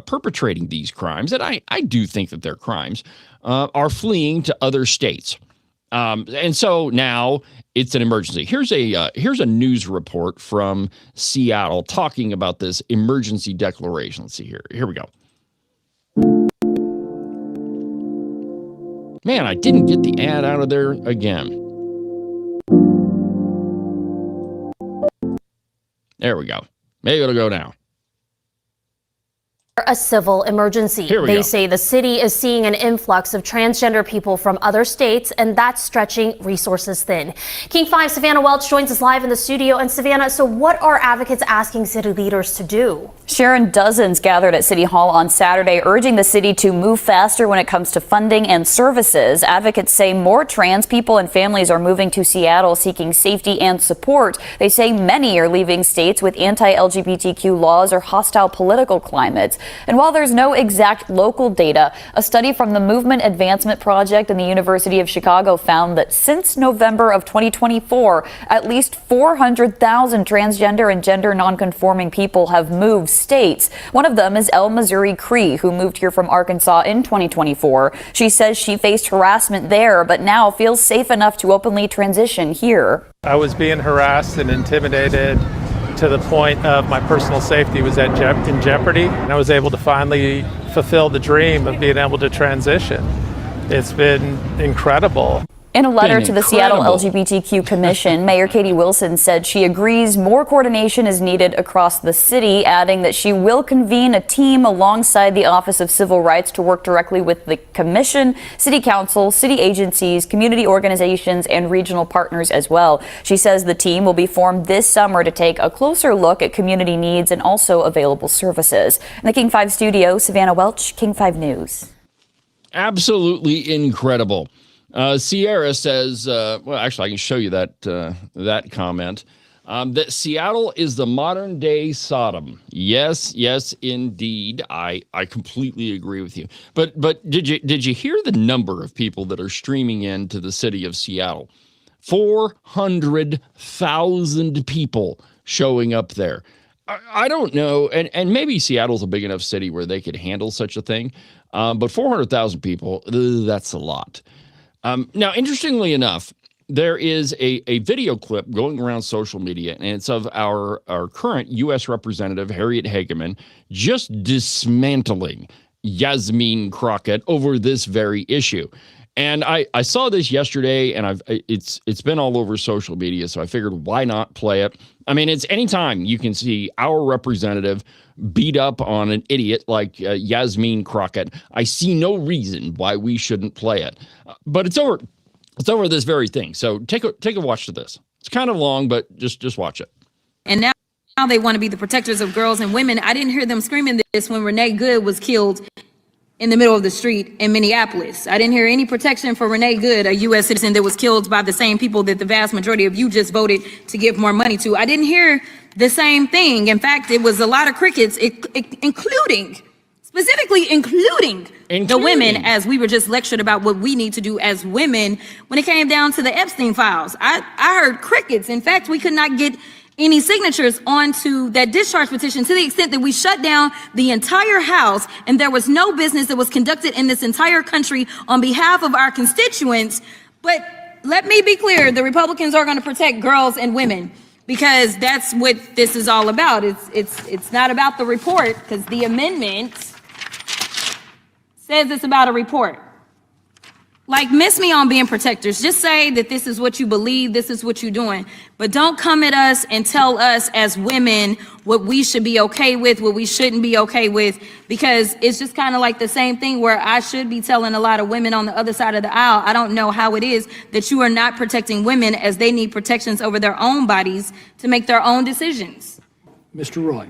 S3: perpetrating these crimes, and I do think that they're crimes, are fleeing to other states. And so now it's an emergency. Here's a news report from Seattle talking about this emergency declaration. Let's see here. Here we go. Man, I didn't get the ad out of there again. There we go. Maybe it'll go now.
S16: A civil emergency. They say the city is seeing an influx of transgender people from other states, and that's stretching resources thin. King 5 Savannah Welch joins us live in the studio. And Savannah, so what are advocates asking city leaders to do?
S17: Sharon, dozens gathered at City Hall on Saturday, urging the city to move faster when it comes to funding and services. Advocates say more trans people and families are moving to Seattle seeking safety and support. They say many are leaving states with anti-LGBTQ laws or hostile political climates. And while there's no exact local data, a study from the Movement Advancement Project and the University of Chicago found that since November of 2024, at least 400,000 transgender and gender nonconforming people have moved states. One of them is El Missouri Cree, who moved here from Arkansas in 2024. She says she faced harassment there, but now feels safe enough to openly transition here.
S18: I was being harassed and intimidated to the point of my personal safety was in jeopardy, and I was able to finally fulfill the dream of being able to transition. It's been incredible.
S17: In a letter to the Seattle LGBTQ Commission, Mayor Katie Wilson said she agrees more coordination is needed across the city, adding that she will convene a team alongside the Office of Civil Rights to work directly with the Commission, City Council, city agencies, community organizations, and regional partners as well. She says the team will be formed this summer to take a closer look at community needs and also available services. In the King 5 studio, Savannah Welch, King 5 News.
S3: Absolutely incredible. Sierra says, well, actually, I can show you that comment, that Seattle is the modern day Sodom. Yes, indeed. I completely agree with you. But did you hear the number of people that are streaming into the city of Seattle? 400,000 people showing up there. I don't know, and maybe Seattle's a big enough city where they could handle such a thing, but 400,000 people, that's a lot. Now, interestingly enough, there is a video clip going around social media, and it's of our current U.S. Representative Harriet Hageman just dismantling Yasmin Crockett over this very issue. And I saw this yesterday, and it's been all over social media, so I figured why not play it? I mean, it's anytime you can see our representative beat up on an idiot like Yasmin Crockett, I see no reason why we shouldn't play it. But it's over this very thing. So take a watch to this. It's kind of long, but just watch it.
S19: And now they want to be the protectors of girls and women. I didn't hear them screaming this when Renee Good was killed in the middle of the street in Minneapolis. I didn't hear any protection for Renee Good, a U.S. citizen that was killed by the same people that the vast majority of you just voted to give more money to. I didn't hear the same thing. In fact, it was a lot of crickets, including the women, as we were just lectured about what we need to do as women when it came down to the Epstein files. I heard crickets. In fact, we could not get any signatures onto that discharge petition, to the extent that we shut down the entire House, and there was no business that was conducted in this entire country on behalf of our constituents. But let me be clear, the Republicans are going to protect girls and women, because that's what this is all about. It's not about the report, because the amendment says it's about a report. Like, miss me on being protectors. Just say that this is what you believe, this is what you're doing. But don't come at us and tell us as women what we should be okay with, what we shouldn't be okay with, because it's just kind of like the same thing where I should be telling a lot of women on the other side of the aisle, I don't know how it is that you are not protecting women as they need protections over their own bodies to make their own decisions.
S20: Mr. Roy.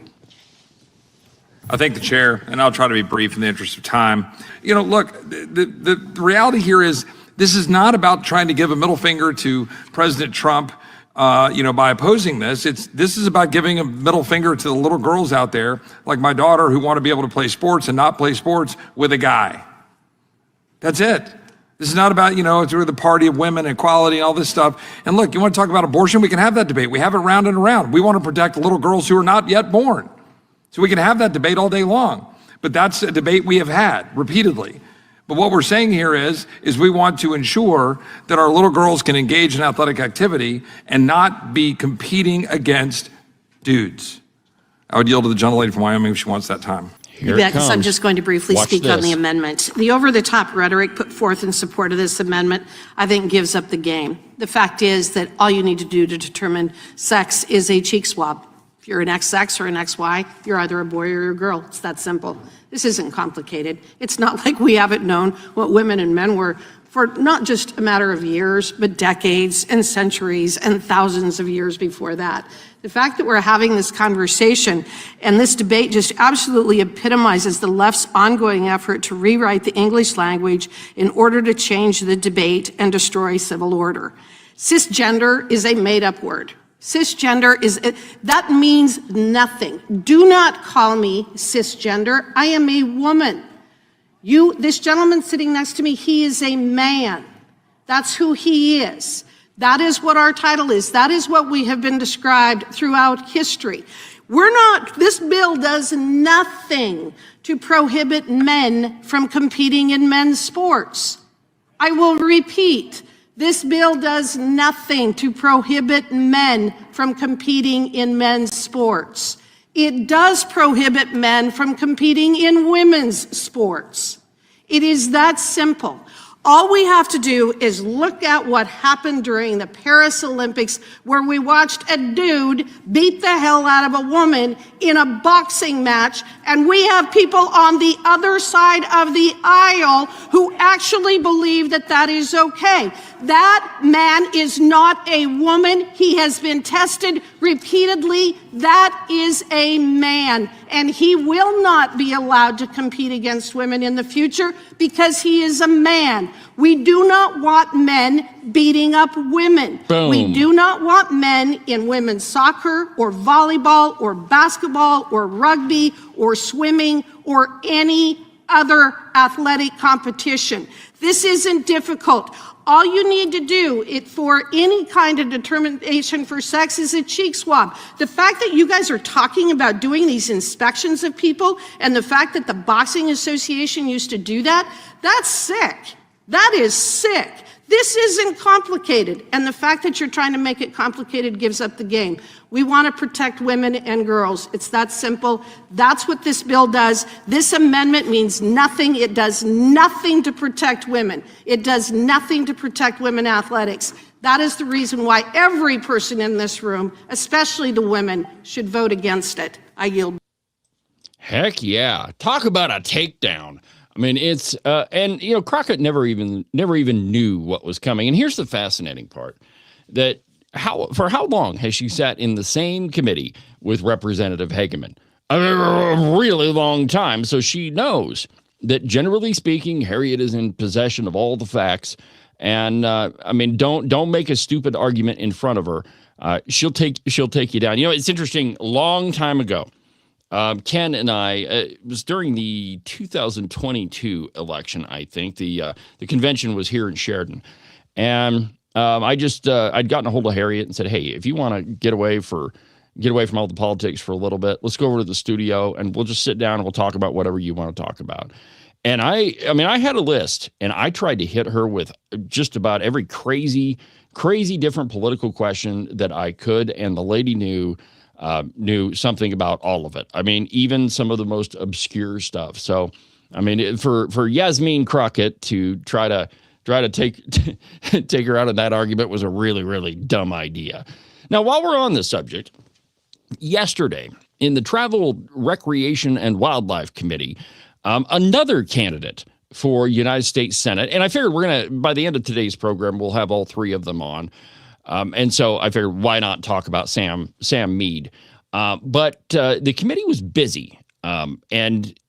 S21: I thank the chair, and I'll try to be brief in the interest of time. You know, look, the reality here is this is not about trying to give a middle finger to President Trump, by opposing this. This is about giving a middle finger to the little girls out there, like my daughter, who want to be able to play sports and not play sports with a guy. That's it. This is not about, we're the party of women, equality, and all this stuff. And look, you want to talk about abortion? We can have that debate. We have it round and around. We want to protect little girls who are not yet born. So we can have that debate all day long, but that's a debate we have had repeatedly. But what we're saying here is we want to ensure that our little girls can engage in athletic activity and not be competing against dudes. I would yield to the gentlelady from Wyoming if she wants that time.
S22: Because I'm just going to briefly speak on the amendment. The over-the-top rhetoric put forth in support of this amendment, I think, gives up the game. The fact is that all you need to do to determine sex is a cheek swab. If you're an XX or an XY, you're either a boy or a girl. It's that simple. This isn't complicated. It's not like we haven't known what women and men were for not just a matter of years, but decades and centuries and thousands of years before that. The fact that we're having this conversation and this debate just absolutely epitomizes the left's ongoing effort to rewrite the English language in order to change the debate and destroy civil order. Cisgender is a made-up word. Cisgender that means nothing. Do not call me cisgender. I am a woman. This gentleman sitting next to me, he is a man. That's who he is. That is what our title is. That is what we have been described throughout history. This bill does nothing to prohibit men from competing in men's sports. I will repeat, This bill does nothing to prohibit men from competing in men's sports. It does prohibit men from competing in women's sports. It is that simple. All we have to do is look at what happened during the Paris Olympics, where we watched a dude beat the hell out of a woman in a boxing match, and we have people on the other side of the aisle who actually believe that that is okay. That man is not a woman. He has been tested repeatedly. That is a man, and he will not be allowed to compete against women in the future because he is a man. We do not want men beating up women.
S3: Boom.
S22: We do not want men in women's soccer or volleyball or basketball or rugby or swimming or any other athletic competition. This isn't difficult. All you need to do for any kind of determination for sex is a cheek swab. The fact that you guys are talking about doing these inspections of people and the fact that the Boxing Association used to do that, that's sick. That is sick. This isn't complicated. And the fact that you're trying to make it complicated gives up the game. We want to protect women and girls. It's that simple. That's what this bill does. This amendment means nothing. It does nothing to protect women. It does nothing to protect women athletics. That is the reason why every person in this room, especially the women, should vote against it. I yield.
S3: Heck yeah. Talk about a takedown. I mean, it's and you know, Crockett never even knew what was coming. And here's the fascinating part: that for how long has she sat in the same committee with Representative Hageman? A really long time. So she knows that, generally speaking, Harriet is in possession of all the facts. And I mean, don't make a stupid argument in front of her. She'll take you down. You know, it's interesting. Long time ago, Ken and I, it was during the 2022 election, I think. The convention was here in Sheridan. And I'd gotten a hold of Harriet and said, hey, if you want to get away from all the politics for a little bit, let's go over to the studio and we'll just sit down and we'll talk about whatever you want to talk about. And I had a list, and I tried to hit her with just about every crazy different political question that I could, and the lady knew something about all of it. I mean, even some of the most obscure stuff. So, I mean, for Yasmin Crockett to try to take her out of that argument was a really, really dumb idea. Now, while we're on this subject, yesterday in the Travel, Recreation, and Wildlife Committee, another candidate for United States Senate, and I figured by the end of today's program, we'll have all three of them on. And so I figured, why not talk about Sam Mead? But the committee was busy. And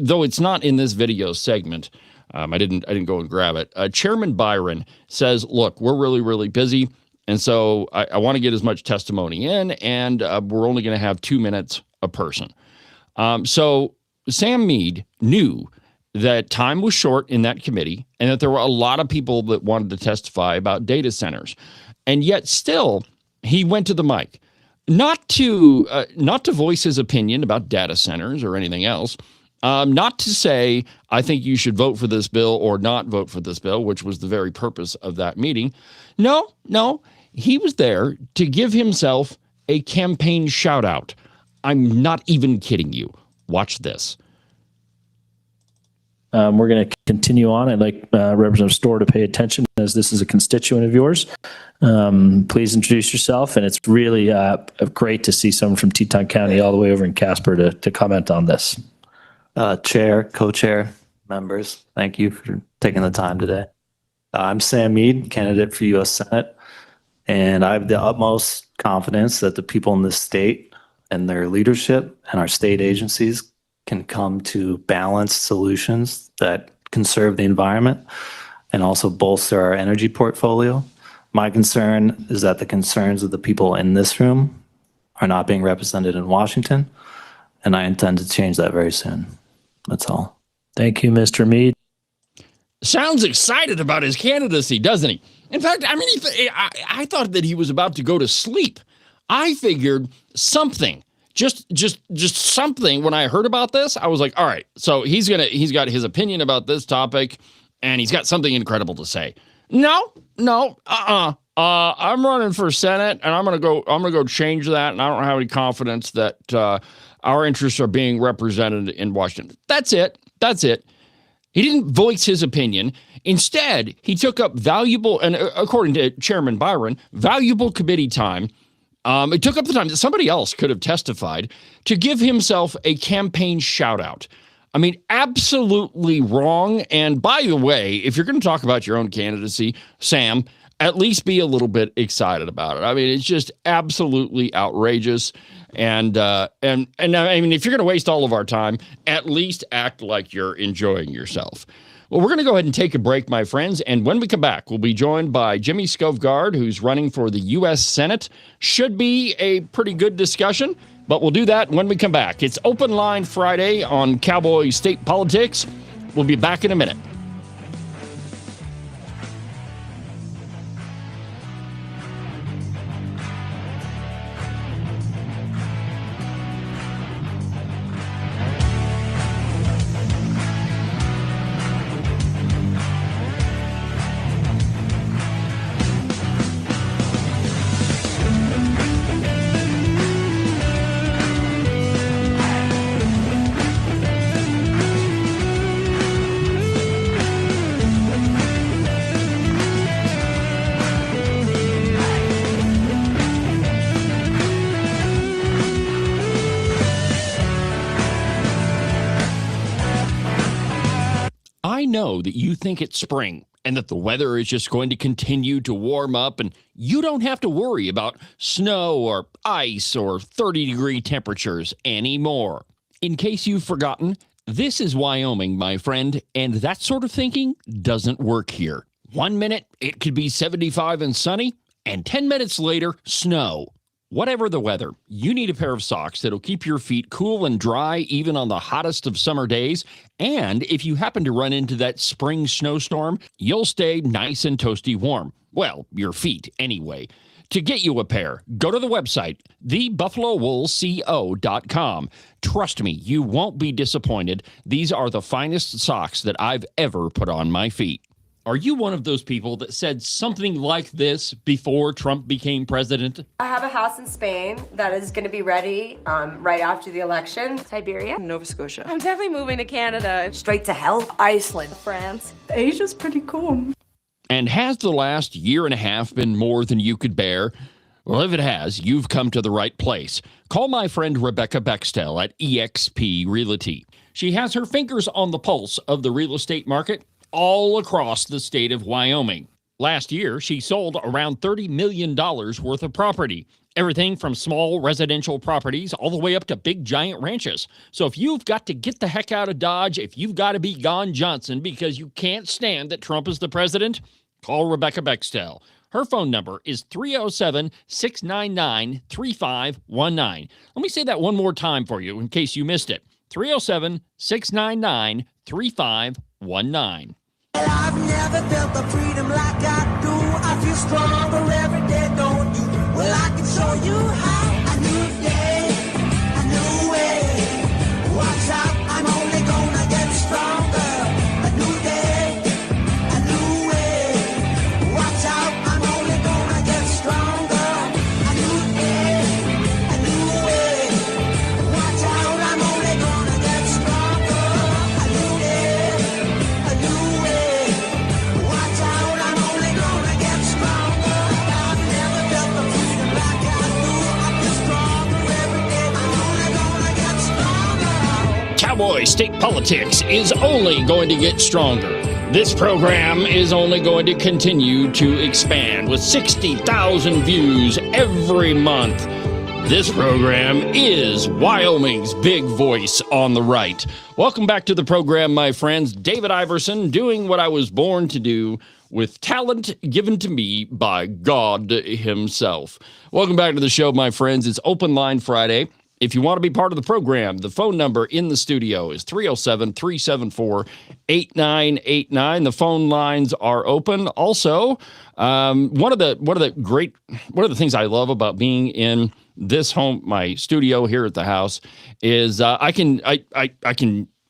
S3: though it's not in this video segment, I didn't go and grab it. Chairman Byron says, look, we're really, really busy. And so I want to get as much testimony in, and we're only going to have 2 minutes a person. So Sam Mead knew that time was short in that committee and that there were a lot of people that wanted to testify about data centers. And yet still, he went to the mic, not to voice his opinion about data centers or anything else, not to say, I think you should vote for this bill or not vote for this bill, which was the very purpose of that meeting. No, he was there to give himself a campaign shout out. I'm not even kidding you. Watch this.
S1: We're going to continue on. I'd like Representative Storr to pay attention, as this is a constituent of yours. Please introduce yourself, and it's really great to see someone from Teton County all the way over in Casper to comment on this.
S20: Chair, co-chair, members, thank you for taking the time today. I'm Sam Mead, candidate for U.S. Senate, and I have the utmost confidence that the people in this state and their leadership and our state agencies can come to balanced solutions that conserve the environment and also bolster our energy portfolio. My concern is that the concerns of the people in this room are not being represented in Washington, and I intend to change that very soon. That's all.
S1: Thank you, Mr. Mead.
S3: Sounds excited about his candidacy, doesn't he? In fact, I mean, I thought that he was about to go to sleep. I figured something. Just something. When I heard about this, I was like, all right, so he's got his opinion about this topic, and he's got something incredible to say. No. I'm running for Senate, and I'm gonna go change that, and I don't have any confidence that our interests are being represented in Washington. That's it. He didn't voice his opinion. Instead, he took up valuable, and according to Chairman Byron, valuable committee time. It took up the time that somebody else could have testified to give himself a campaign shout out. I mean, absolutely wrong. And by the way, if you're going to talk about your own candidacy, Sam, at least be a little bit excited about it. I mean, it's just absolutely outrageous. And I mean, if you're going to waste all of our time, at least act like you're enjoying yourself. Well, we're going to go ahead and take a break, my friends. And when we come back, we'll be joined by Jimmy Skovgard, who's running for the U.S. Senate. Should be a pretty good discussion, but we'll do that when we come back. It's Open Line Friday on Cowboy State Politics. We'll be back in a minute. I know that you think it's spring and that the weather is just going to continue to warm up and you don't have to worry about snow or ice or 30-degree temperatures anymore. In case you've forgotten, this is Wyoming, my friend, and that sort of thinking doesn't work here. 1 minute, it could be 75 and sunny, and 10 minutes later, snow. Whatever the weather, you need a pair of socks that'll keep your feet cool and dry even on the hottest of summer days. And if you happen to run into that spring snowstorm, you'll stay nice and toasty warm. Well, your feet anyway. To get you a pair, go to the website, thebuffalowoolco.com. Trust me, you won't be disappointed. These are the finest socks that I've ever put on my feet. Are you one of those people that said something like this before Trump became president?
S2: I have a house in Spain that is going to be ready right after the election. Siberia. Nova Scotia. I'm definitely moving to Canada. Straight to hell. Iceland. France. Asia's pretty cool.
S3: And has the last year and a half been more than you could bear? Well, if it has, you've come to the right place. Call my friend Rebecca Bextel at eXp Realty. She has her fingers on the pulse of the real estate market all across the state of Wyoming. Last year, she sold around $30 million worth of property. Everything from small residential properties all the way up to big giant ranches. So if you've got to get the heck out of Dodge, if you've got to be gone Johnson because you can't stand that Trump is the president, call Rebecca Bextel. Her phone number is 307-699-3519. Let me say that one more time for you in case you missed it. 307-699-3519.
S4: I've never felt the freedom like I do. I feel stronger every day, don't you? Well, I can show you how. A new day, a new way. Watch out, I'm only gonna get stronger. A new day, a new way. Watch out, I'm only gonna get stronger. A new day, a new way. Watch out, I'm only gonna get stronger. A new day, a new way. Watch out, I'm only gonna get stronger. I've never felt the freedom like I do. I feel stronger every day. I'm only gonna get stronger.
S3: Cowboy State Politics is only going to get stronger. This program is only going to continue to expand with 60,000 views every month. This program is Wyoming's big voice on the right. Welcome back to the program, my friends. David Iverson, doing what I was born to do with talent given to me by God himself. Welcome back to the show, my friends. It's Open Line Friday. If you want to be part of the program, the phone number in the studio is 307-374-8989. The phone lines are open. Also, one of the things I love about being in this home, my studio here at the house, is I can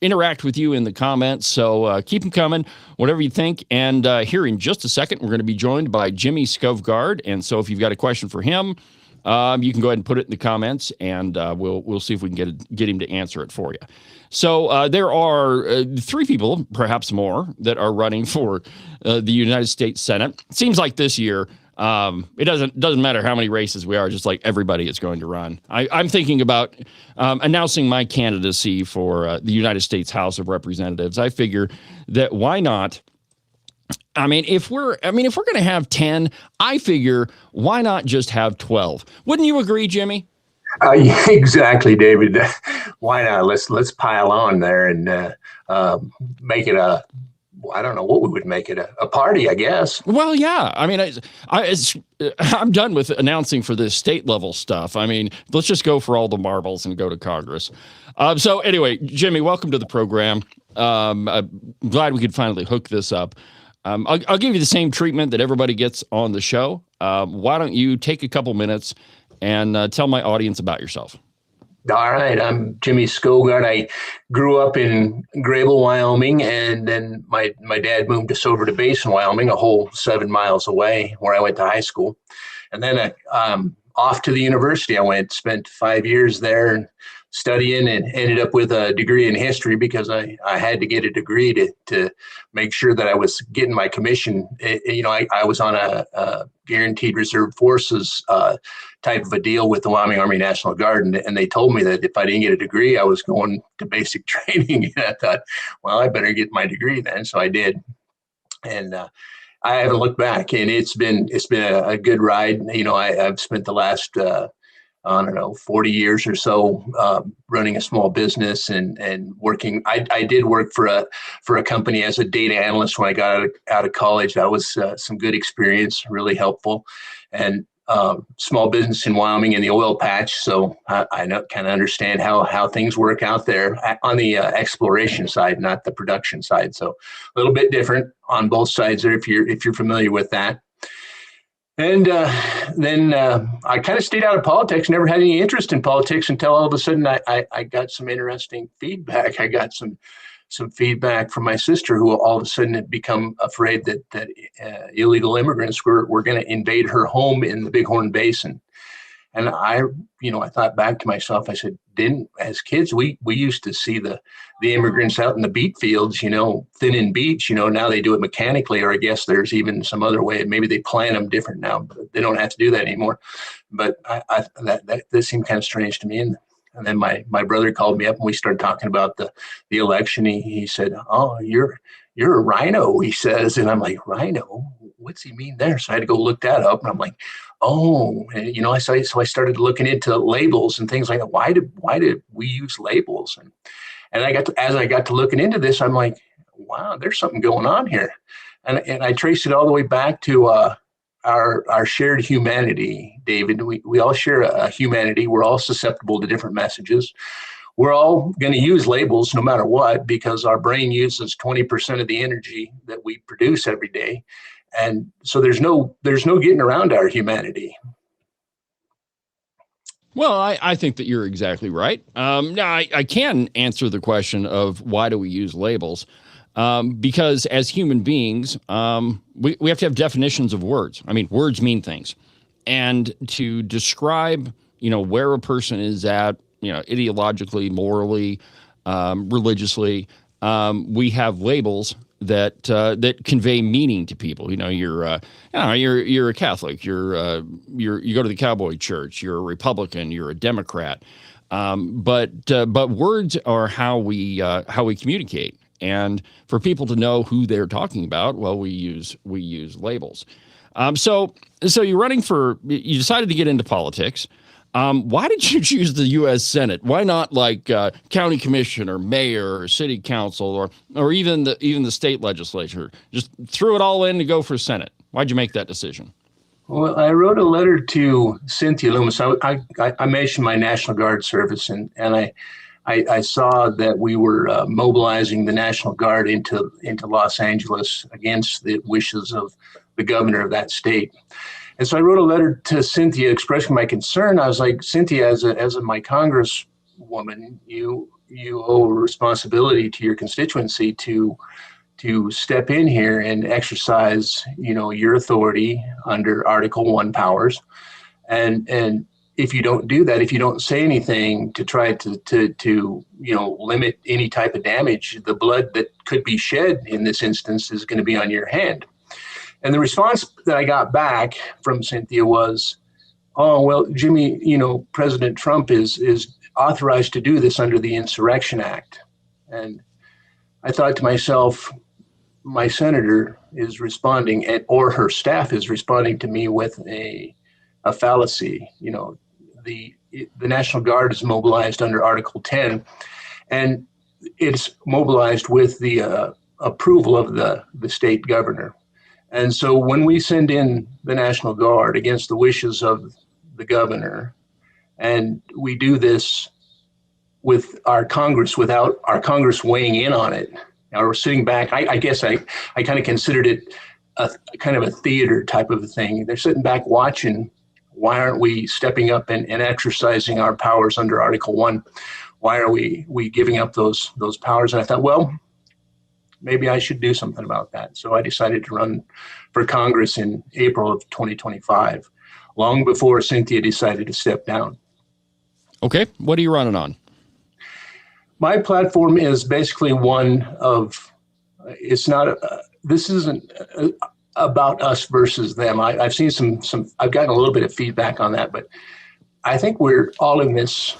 S3: interact with you in the comments. So keep them coming, whatever you think. And here in just a second, we're going to be joined by Jimmy Skovgard. And so if you've got a question for him, you can go ahead and put it in the comments, and we'll see if we can get him to answer it for you. So there are 3 people, perhaps more, that are running for the United States Senate. It seems like this year, it doesn't matter how many races we are, just like everybody is going to run. I'm thinking about announcing my candidacy for the United States House of Representatives. I figure that why not? If we're going to have 10, I figure why not just have 12? Wouldn't you agree, Jimmy?
S5: Yeah, exactly, David. Why not? Let's pile on there and make it I don't know what we would make it, a party, I guess.
S3: Well, yeah. I'm done with announcing for this state level stuff. Let's just go for all the marbles and go to Congress. So anyway, Jimmy, welcome to the program. I'm glad we could finally hook this up. I'll give you the same treatment that everybody gets on the show. Why don't you take a couple minutes and tell my audience about yourself?
S5: All right. I'm Jimmy Skovgard. I grew up in Grable, Wyoming, and then my dad moved us over to Basin, Wyoming, a whole 7 miles away, where I went to high school. And then off to the university. I went, spent 5 years there studying, and ended up with a degree in history because I had to get a degree to make sure that I was getting my commission. I was on a guaranteed reserve forces type of a deal with the Wyoming Army National Guard, and they told me that if I didn't get a degree, I was going to basic training. And I thought, well, I better get my degree then. So I did, and I haven't looked back, and it's been a good ride. I've spent the last 40 years or so running a small business and working. I did work for a company as a data analyst when I got out of college. That was some good experience, really helpful, and small business in Wyoming in the oil patch. So I kind of understand how things work out there on the exploration side, not the production side. So a little bit different on both sides there if you're familiar with that. And then I kind of stayed out of politics, never had any interest in politics until all of a sudden I got some interesting feedback. I got some feedback from my sister, who all of a sudden had become afraid that illegal immigrants were going to invade her home in the Bighorn Basin. And I thought back to myself, I said, as kids, we used to see the immigrants out in the beet fields, thinning beets, now they do it mechanically, or I guess there's even some other way. Maybe they plant them different now, but they don't have to do that anymore. But that seemed kind of strange to me. And then my brother called me up and we started talking about the election. He said, "Oh, you're a rhino," he says. And I'm like, "Rhino? What's he mean there?" So I had to go look that up, and I'm like, "Oh," and, so I started looking into labels and things like that. Why did we use labels? And as I got to looking into this, I'm like, wow, there's something going on here. And I traced it all the way back to our shared humanity, David. We all share a humanity. We're all susceptible to different messages. We're all going to use labels no matter what, because our brain uses 20% of the energy that we produce every day. And so there's no getting around our humanity.
S3: Well, I think that you're exactly right. Now, I can answer the question of why do we use labels? Because as human beings, we have to have definitions of words. Words mean things. And to describe, where a person is at, ideologically, morally, religiously, we have labels that convey meaning to people. You're a Catholic, you go to the Cowboy church, you're a Republican, you're a Democrat. But words are how we communicate. And for people to know who they're talking about, well, we use labels. So you decided to get into politics. Why did you choose the U.S. Senate? Why not county commission or mayor or city council or even the state legislature? Just threw it all in to go for Senate. Why'd you make that decision?
S5: Well, I wrote a letter to Cynthia Loomis. I mentioned my National Guard service, and I saw that we were mobilizing the National Guard into Los Angeles against the wishes of the governor of that state. And so I wrote a letter to Cynthia expressing my concern. I was like, Cynthia, as my congresswoman, you you owe a responsibility to your constituency to step in here and exercise, your authority under Article 1 powers. And if you don't do that, if you don't say anything to try to limit any type of damage, the blood that could be shed in this instance is going to be on your hand. And the response that I got back from Cynthia was, oh, well, Jimmy, President Trump is authorized to do this under the Insurrection Act. And I thought to myself, my senator is responding, or her staff is responding to me with a fallacy. The National Guard is mobilized under Article 10, and it's mobilized with the approval of the state governor. And so when we send in the National Guard against the wishes of the governor, and we do this with our Congress without our Congress weighing in on it, or sitting back, I guess I kind of considered it a kind of a theater type of a thing. They're sitting back watching. Why aren't we stepping up and exercising our powers under Article 1? Why are we giving up those powers? And I thought, well, maybe I should do something about that. So I decided to run for Congress in April of 2025, long before Cynthia decided to step down.
S3: Okay. What are you running on?
S5: My platform is basically one of, it's not, this isn't about us versus them. I've seen some, I've gotten a little bit of feedback on that, but I think we're all in this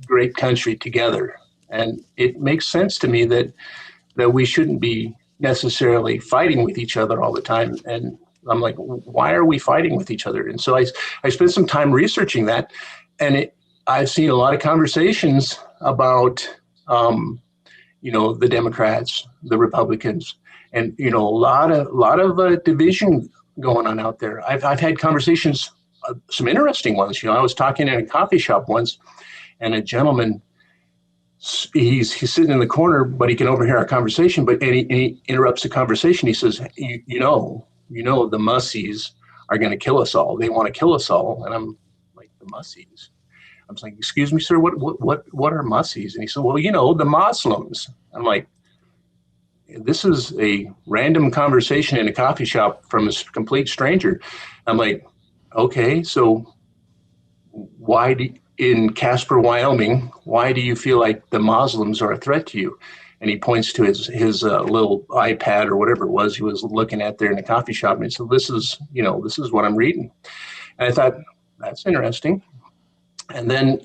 S5: great country together. And it makes sense to me that we shouldn't be necessarily fighting with each other all the time. And I'm like, why are we fighting with each other? And so I spent some time researching that, and I've seen a lot of conversations about, the Democrats, the Republicans, and, a lot of division going on out there. I've had conversations, some interesting ones. I was talking in a coffee shop once, and a gentleman, he's sitting in the corner, but he can overhear our conversation, and he interrupts the conversation. He says, the Mussies are going to kill us all. They want to kill us all. And I'm like, the Mussies? I was like, excuse me, sir, what are Mussies? And he said, well, the Muslims. I'm like, this is a random conversation in a coffee shop from a complete stranger. I'm like, okay, so in Casper, Wyoming, why do you feel like the Muslims are a threat to you? And he points to his little iPad or whatever it was he was looking at there in the coffee shop. And he said, this is what I'm reading. And I thought, that's interesting. And then,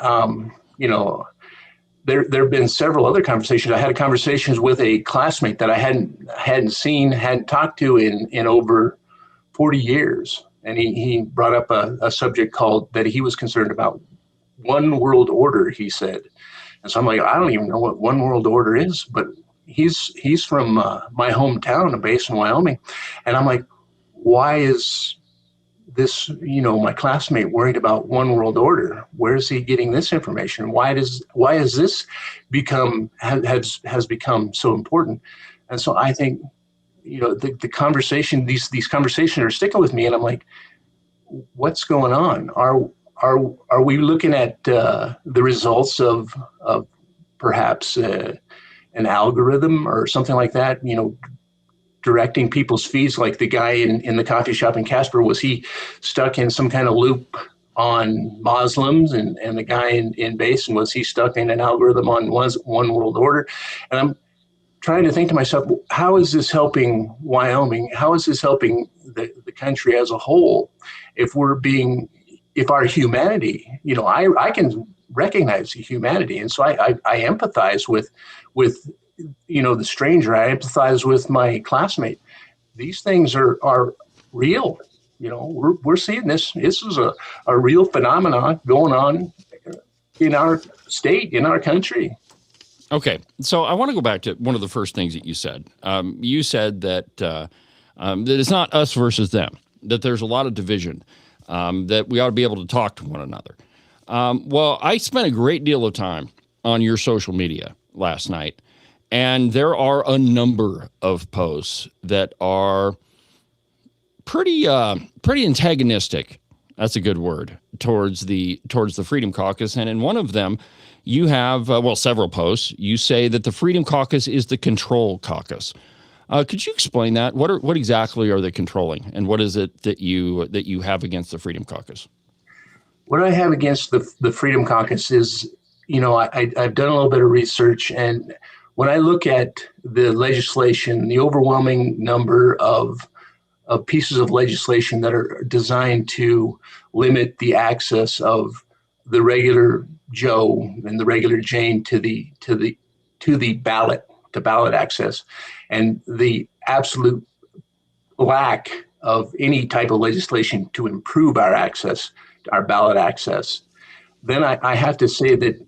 S5: there have been several other conversations. I had conversations with a classmate that I hadn't talked to in over 40 years. And he brought up a subject that he was concerned about. One world order, he said. And so I'm like, I don't even know what one world order is, but he's from my hometown, a base in Wyoming. And I'm like, why is this, my classmate worried about one world order? Where is he getting this information? Why has this has become so important? And so I think, the conversation, these conversations are sticking with me, and I'm like, what's going on? Are we looking at the results of perhaps an algorithm or something like that? Directing people's feeds, like the guy in the coffee shop in Casper, was he stuck in some kind of loop on Muslims, and the guy in Basin, was he stuck in an algorithm on one world order? And I'm trying to think to myself, how is this helping Wyoming? How is this helping the country as a whole? If our humanity, I can recognize the humanity. And so I empathize with the stranger. I empathize with my classmate. These things are real. We're seeing this. This is a real phenomenon going on in our state, in our country.
S3: Okay. So I want to go back to one of the first things that you said. You said that that it's not us versus them, that there's a lot of division, that we ought to be able to talk to one another. Well, I spent a great deal of time on your social media last night, and there are a number of posts that are pretty antagonistic That's a good word, towards the Freedom Caucus. And in one of them, you have, several posts. You say that the Freedom Caucus is the control caucus. Could you explain that? What exactly are they controlling, and what is it that you have against the Freedom Caucus?
S5: What I have against the Freedom Caucus is, I've done a little bit of research, and when I look at the legislation, the overwhelming number of pieces of legislation that are designed to limit the access of the regular Joe and the regular Jane to the ballot access, and the absolute lack of any type of legislation to improve our access, our ballot access, then I have to say that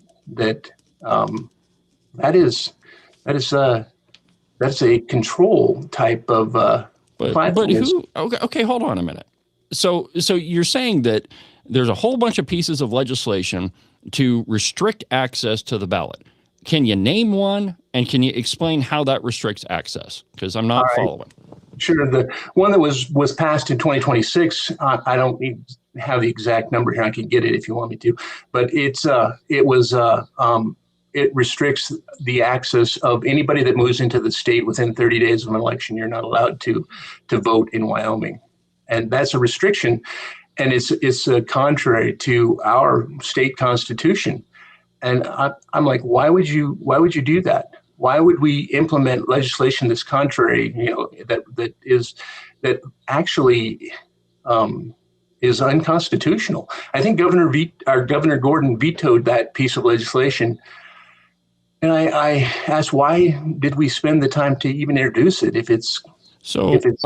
S5: that's a control type of
S3: But who? Okay, hold on a minute. So you're saying that there's a whole bunch of pieces of legislation to restrict access to the ballot. Can you name one, and can you explain how that restricts access? Because I'm not following.
S5: Sure. The one that was passed in 2026, I don't have the exact number here. I can get it if you want me to, but it restricts the access of anybody that moves into the state within 30 days of an election. You're not allowed to vote in Wyoming, and that's a restriction, and it's contrary to our state constitution. And I'm like, why would you do that? Why would we implement legislation that's contrary? That actually is unconstitutional. I think Governor Gordon vetoed that piece of legislation. And I asked, why did we spend the time to even introduce it if it's contrary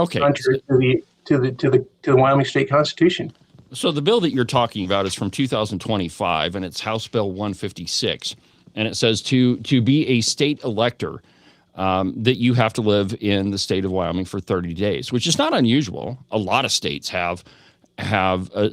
S5: to the Wyoming State Constitution?
S3: So the bill that you're talking about is from 2025, and it's House Bill 156, and it says to be a state elector, that you have to live in the state of Wyoming for 30 days, which is not unusual. A lot of states have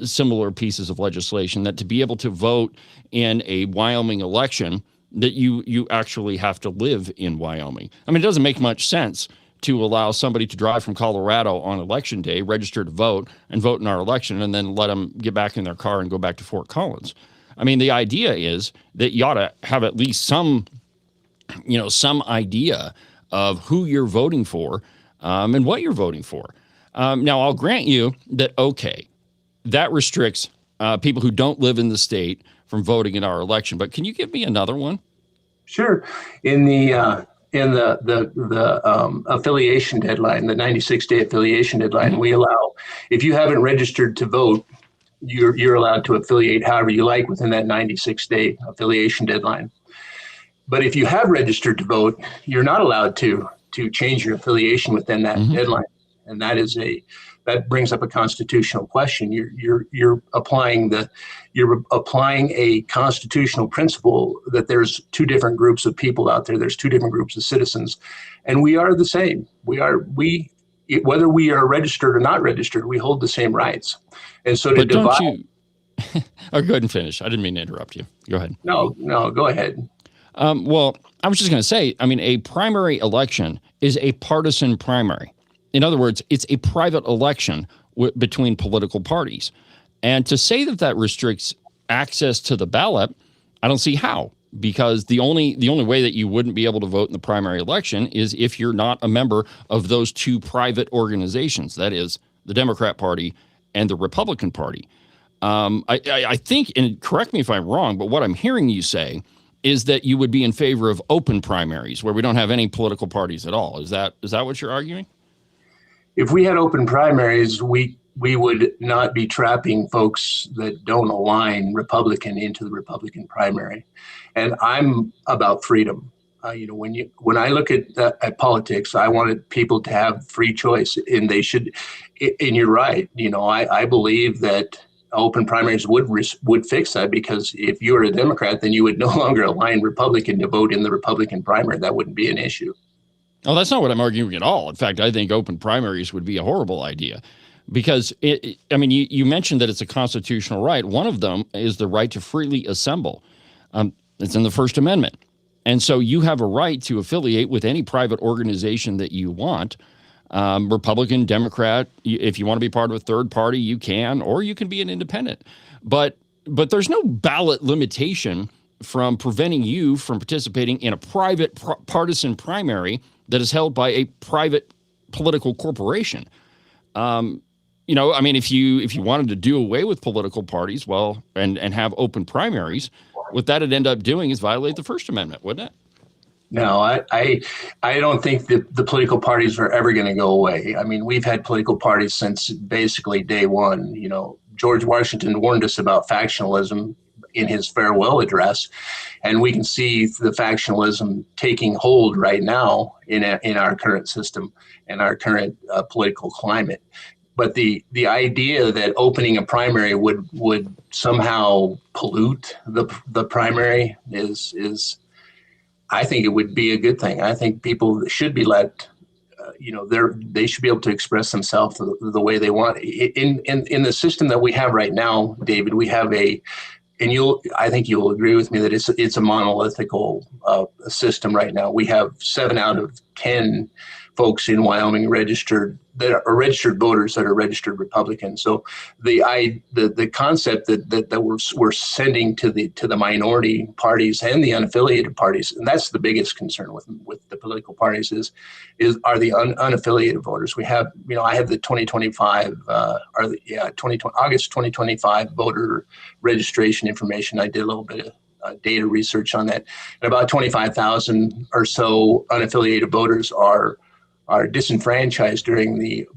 S3: similar pieces of legislation that to be able to vote in a Wyoming election, that you actually have to live in Wyoming. I mean, it doesn't make much sense to allow somebody to drive from Colorado on election day, register to vote, and vote in our election, and then let them get back in their car and go back to Fort Collins. I mean, the idea is that you ought to have at least some idea of who you're voting for, and what you're voting for. Now, I'll grant you that, that restricts people who don't live in the state from voting in our election. But can you give me another one?
S5: Sure. In the affiliation deadline, the 96-day affiliation deadline, we allow, if you haven't registered to vote, you're allowed to affiliate however you like within that 96-day affiliation deadline. But if you have registered to vote, you're not allowed to change your affiliation within that deadline, and that brings up a constitutional question. You're applying a constitutional principle that there's two different groups of people out there. There's two different groups of citizens, and we are the same. Whether we are registered or not registered, we hold the same rights. And so to divide.
S3: Don't you? Oh, go ahead and finish. I didn't mean to interrupt you. Go ahead.
S5: No, go ahead.
S3: Well, I was just going to say, I mean, a primary election is a partisan primary. In other words, it's a private election between political parties. And to say that restricts access to the ballot, I don't see how, because the only way that you wouldn't be able to vote in the primary election is if you're not a member of those two private organizations, that is the Democrat Party and the Republican Party. I think, and correct me if I'm wrong, but what I'm hearing you say is that you would be in favor of open primaries where we don't have any political parties at all. Is that what you're arguing?
S5: If we had open primaries, we would not be trapping folks that don't align Republican into the Republican primary. And I'm about freedom. When I look at politics, I wanted people to have free choice, and they should. And you're right. I believe that open primaries would fix that, because if you're a Democrat, then you would no longer align Republican to vote in the Republican primary. That wouldn't be an issue.
S3: Oh, that's not what I'm arguing at all. In fact, I think open primaries would be a horrible idea, because you mentioned that it's a constitutional right. One of them is the right to freely assemble. It's in the First Amendment. And so you have a right to affiliate with any private organization that you want. Republican, Democrat. If you want to be part of a third party, you can, or you can be an independent. But there's no ballot limitation from preventing you from participating in a private partisan primary that is held by a private political corporation. If you wanted to do away with political parties, well, and have open primaries, what that'd end up doing is violate the First Amendment, wouldn't it?
S5: No, I don't think the political parties are ever going to go away. I mean, we've had political parties since basically day one. George Washington warned us about factionalism in his farewell address, and we can see the factionalism taking hold right now in our current system and our current political climate. But the idea that opening a primary would somehow pollute the primary is I think it would be a good thing. I think people should be let, they should be able to express themselves the way they want. In the system that we have right now, David, we have I think you'll agree with me that it's a monolithical system right now. We have 7 out of 10 folks in Wyoming that are registered voters that are registered Republicans. So the concept that we're sending to the minority parties and the unaffiliated parties, and that's the biggest concern with the political parties are the unaffiliated voters. We have, I have the 2025 August 2025 voter registration information. I did a little bit of data research on that, and about 25,000 or so unaffiliated voters are disenfranchised during the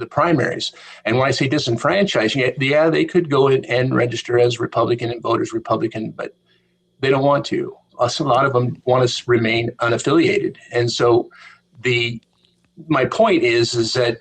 S5: primaries. And when I say disenfranchised, yeah, they could go in and register as Republican and vote as Republican, but they don't want to. A lot of them want to remain unaffiliated. And so my point is that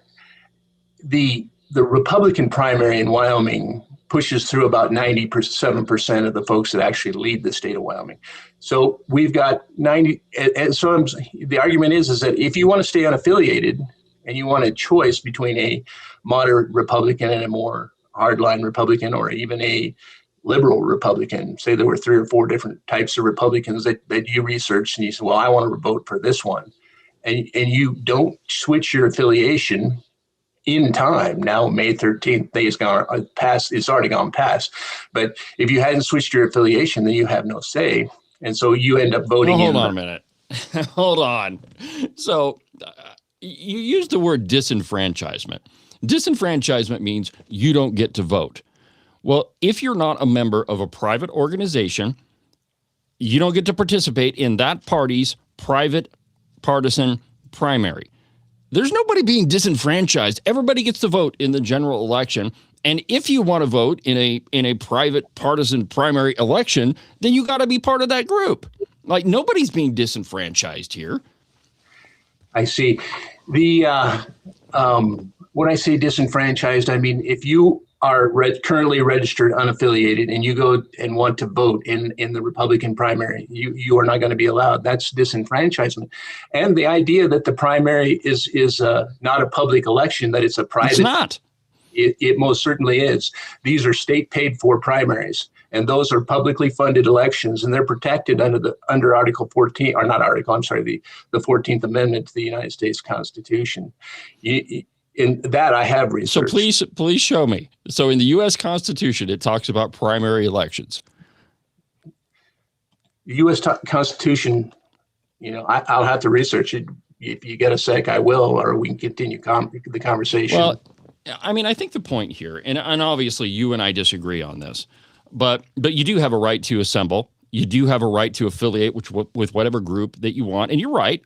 S5: the Republican primary in Wyoming pushes through about 97% of the folks that actually lead the state of Wyoming. So we've got 90. And so the argument is that if you want to stay unaffiliated and you want a choice between a moderate Republican and a more hardline Republican, or even a liberal Republican, say there were 3 or 4 different types of Republicans that you researched, and you said, well, I want to vote for this one. And you don't switch your affiliation in time. Now, May 13th, it's already gone past. But if you hadn't switched your affiliation, then you have no say. And so you end up voting.
S3: Hold on a minute. Hold on. So you used the word disenfranchisement. Disenfranchisement means you don't get to vote. Well, if you're not a member of a private organization, you don't get to participate in that party's private partisan primary. There's nobody being disenfranchised. Everybody gets to vote in the general election. And if you want to vote in a private partisan primary election, then you got to be part of that group. Like, nobody's being disenfranchised here.
S5: I see. When I say disenfranchised, I mean, if you are currently registered unaffiliated and you go and want to vote in the Republican primary, you are not going to be allowed. That's disenfranchisement. And the idea that the primary is not a public election, that it's a private.
S3: It's not.
S5: It most certainly is. These are state paid for primaries, and those are publicly funded elections, and they're protected under Article 14, or not Article, I'm sorry, the 14th Amendment to the United States Constitution. In that I have research.
S3: So please show me. So in the U.S. Constitution, it talks about primary elections.
S5: The U.S. Constitution, I'll have to research it. If you get a sec, I will, or we can continue the conversation.
S3: Well, I mean, I think the point here, and obviously you and I disagree on this, but you do have a right to assemble. You do have a right to affiliate with whatever group that you want. And you're right.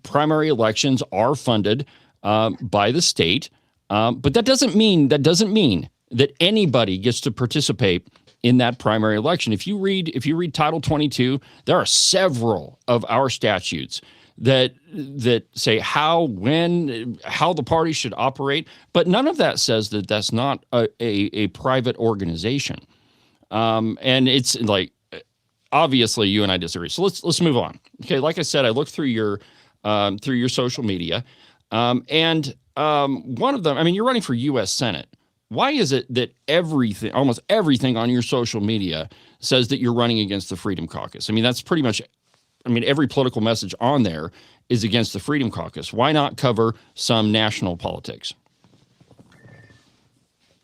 S3: Primary elections are funded by the state, but that doesn't mean that anybody gets to participate in that primary election. If you read Title 22, there are several of our statutes that say how the party should operate, but none of that says that that's not a private organization. And it's like, obviously you and I disagree. So let's move on. Okay, like I said, I looked through your social media. And one of them, I mean, you're running for U.S. Senate. Why is it that almost everything on your social media says that you're running against the Freedom Caucus? I mean, that's pretty much I mean, every political message on there is against the Freedom Caucus. Why not cover some national politics?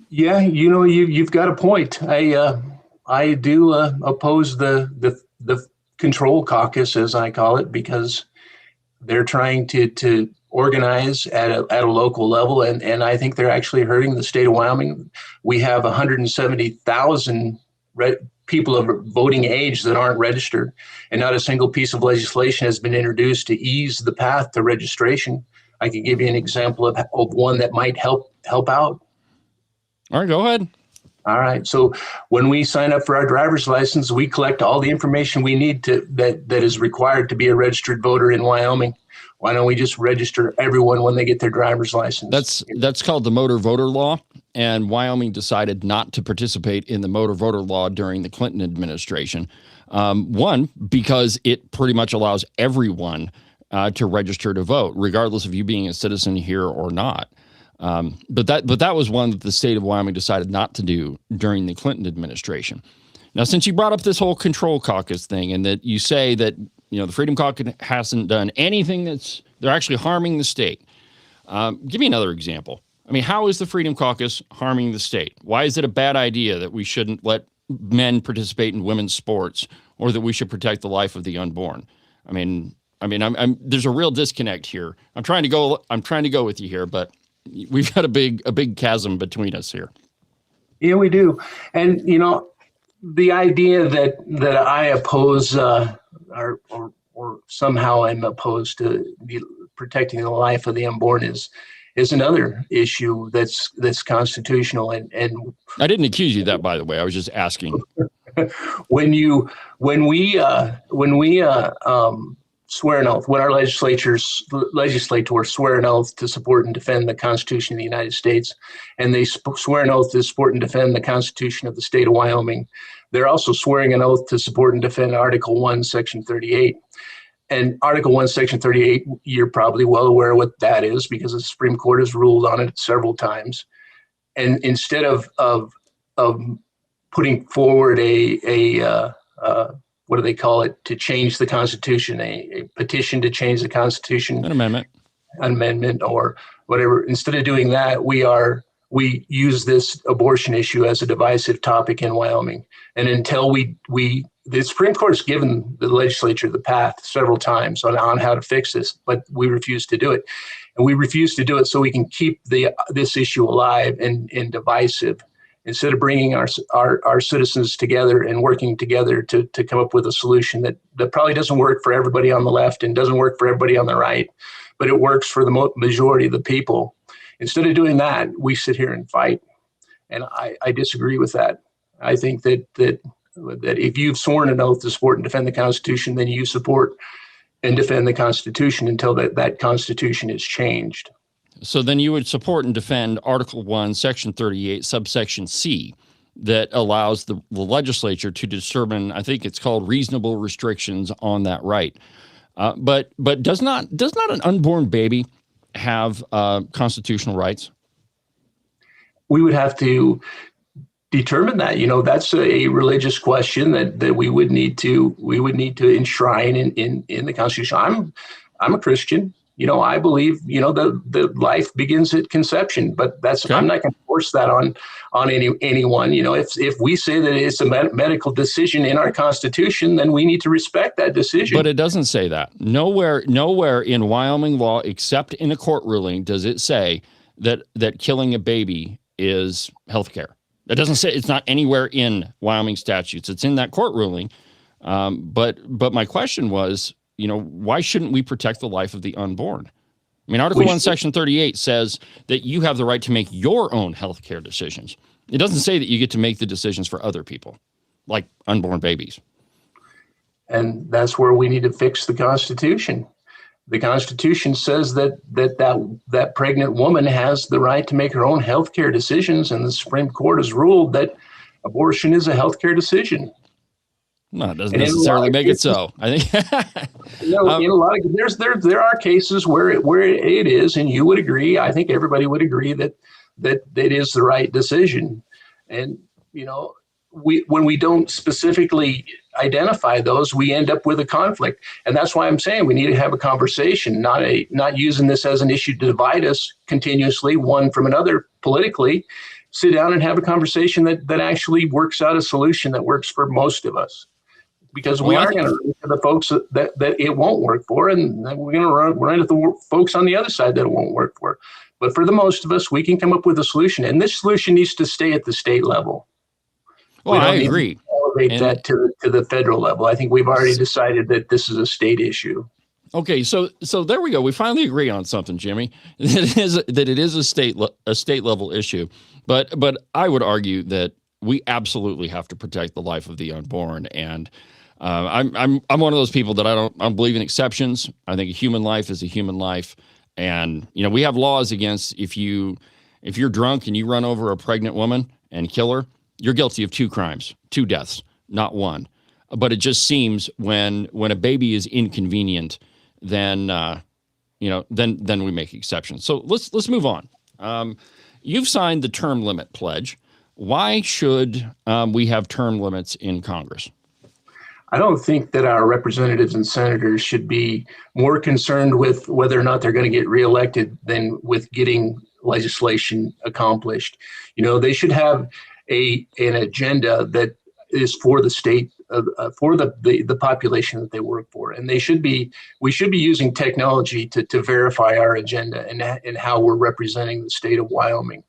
S5: Yeah, you've got a point. I do oppose the control caucus, as I call it, because they're trying to organize at a local level, and I think they're actually hurting the state of Wyoming. We have 170,000 people of voting age that aren't registered, and not a single piece of legislation has been introduced to ease the path to registration. I can give you an example of one that might help out.
S3: All right, go ahead.
S5: All right. So when we sign up for our driver's license, we collect all the information we need that is required to be a registered voter in Wyoming. Why don't we just register everyone when they get their driver's license?
S3: That's called the motor voter law. And Wyoming decided not to participate in the motor voter law during the Clinton administration. One, because it pretty much allows everyone to register to vote, regardless of you being a citizen here or not. But that was one that the state of Wyoming decided not to do during the Clinton administration. Now, since you brought up this whole control caucus thing, and that you say that the Freedom Caucus hasn't done anything they're actually harming the state. Give me another example. I mean, how is the Freedom Caucus harming the state? Why is it a bad idea that we shouldn't let men participate in women's sports, or that we should protect the life of the unborn? I mean, there's a real disconnect here. I'm trying to go with you here, but we've got a big chasm between us here.
S5: Yeah, we do. And, the idea that I oppose or somehow I'm opposed to protecting the life of the unborn is another issue that's constitutional. And
S3: I didn't accuse you of that, by the way. I was just asking.
S5: when we swear an oath, when our legislators swear an oath to support and defend the Constitution of the United States, and they swear an oath to support and defend the Constitution of the state of Wyoming, they're also swearing an oath to support and defend Article 1, Section 38. And Article 1, Section 38, you're probably well aware what that is, because the Supreme Court has ruled on it several times. And instead of putting forward what do they call it, to change the Constitution, a petition to change the Constitution,
S3: an amendment or whatever. Instead of doing that, we use this abortion issue as a divisive topic in Wyoming. And until the Supreme Court has given the legislature the path several times on how to fix this, but we refuse to do it. And we refuse to do it so we can keep this issue alive and divisive, instead of bringing our citizens together and working together to come up with a solution that probably doesn't work for everybody on the left and doesn't work for everybody on the right, but it works for the majority of the people. Instead of doing that, we sit here and fight. And I disagree with that. I think that if you've sworn an oath to support and defend the Constitution, then you support and defend the Constitution until that Constitution is changed. So then you would support and defend Article 1, Section 38, subsection C, that allows the legislature to determine, I think it's called, reasonable restrictions on that right. But does not an unborn baby have constitutional rights?
S5: We would have to determine that. That's a religious question that we would need to enshrine in the Constitution. I'm a Christian. I believe, the life begins at conception, but okay. I'm not going to force that on anyone. If we say that it's a medical decision in our Constitution, then we need to respect that decision.
S3: But it doesn't say that. Nowhere in Wyoming law, except in a court ruling, does it say that killing a baby is healthcare. It doesn't say, it's not anywhere in Wyoming statutes. It's in that court ruling. But my question was, why shouldn't we protect the life of the unborn? I mean, Article 1, Section 38 says that you have the right to make your own healthcare decisions. It doesn't say that you get to make the decisions for other people, like unborn babies.
S5: And that's where we need to fix the Constitution. The Constitution says that pregnant woman has the right to make her own healthcare decisions, and the Supreme Court has ruled that abortion is a healthcare decision.
S3: No, it doesn't necessarily make it so. I think
S5: in a lot of there are cases where it is, and you would agree. I think everybody would agree that it is the right decision. And when we don't specifically identify those, we end up with a conflict. And that's why I'm saying we need to have a conversation, not using this as an issue to divide us continuously, one from another politically. Sit down and have a conversation that actually works out a solution that works for most of us. Because we are going to run into the folks that it won't work for, and then we're going to run into the folks on the other side that it won't work for. But for the most of us, we can come up with a solution, and this solution needs to stay at the state level.
S3: Well, I agree.
S5: Elevate that to the federal level. I think we've already decided that this is a state issue.
S3: Okay, so there we go. We finally agree on something, Jimmy. That it is a state level issue. But I would argue that we absolutely have to protect the life of the unborn. And I'm one of those people that I don't believe in exceptions. I think a human life is a human life. And we have laws against if you're drunk and you run over a pregnant woman and kill her, you're guilty of 2 crimes, 2 deaths, not 1. But it just seems when a baby is inconvenient, then we make exceptions. So let's move on. You've signed the term limit pledge. Why should we have term limits in Congress?
S5: I don't think that our representatives and senators should be more concerned with whether or not they're going to get reelected than with getting legislation accomplished. They should have an agenda that is for the state, for the population that they work for, and we should be using technology to verify our agenda and how we're representing the state of Wyoming.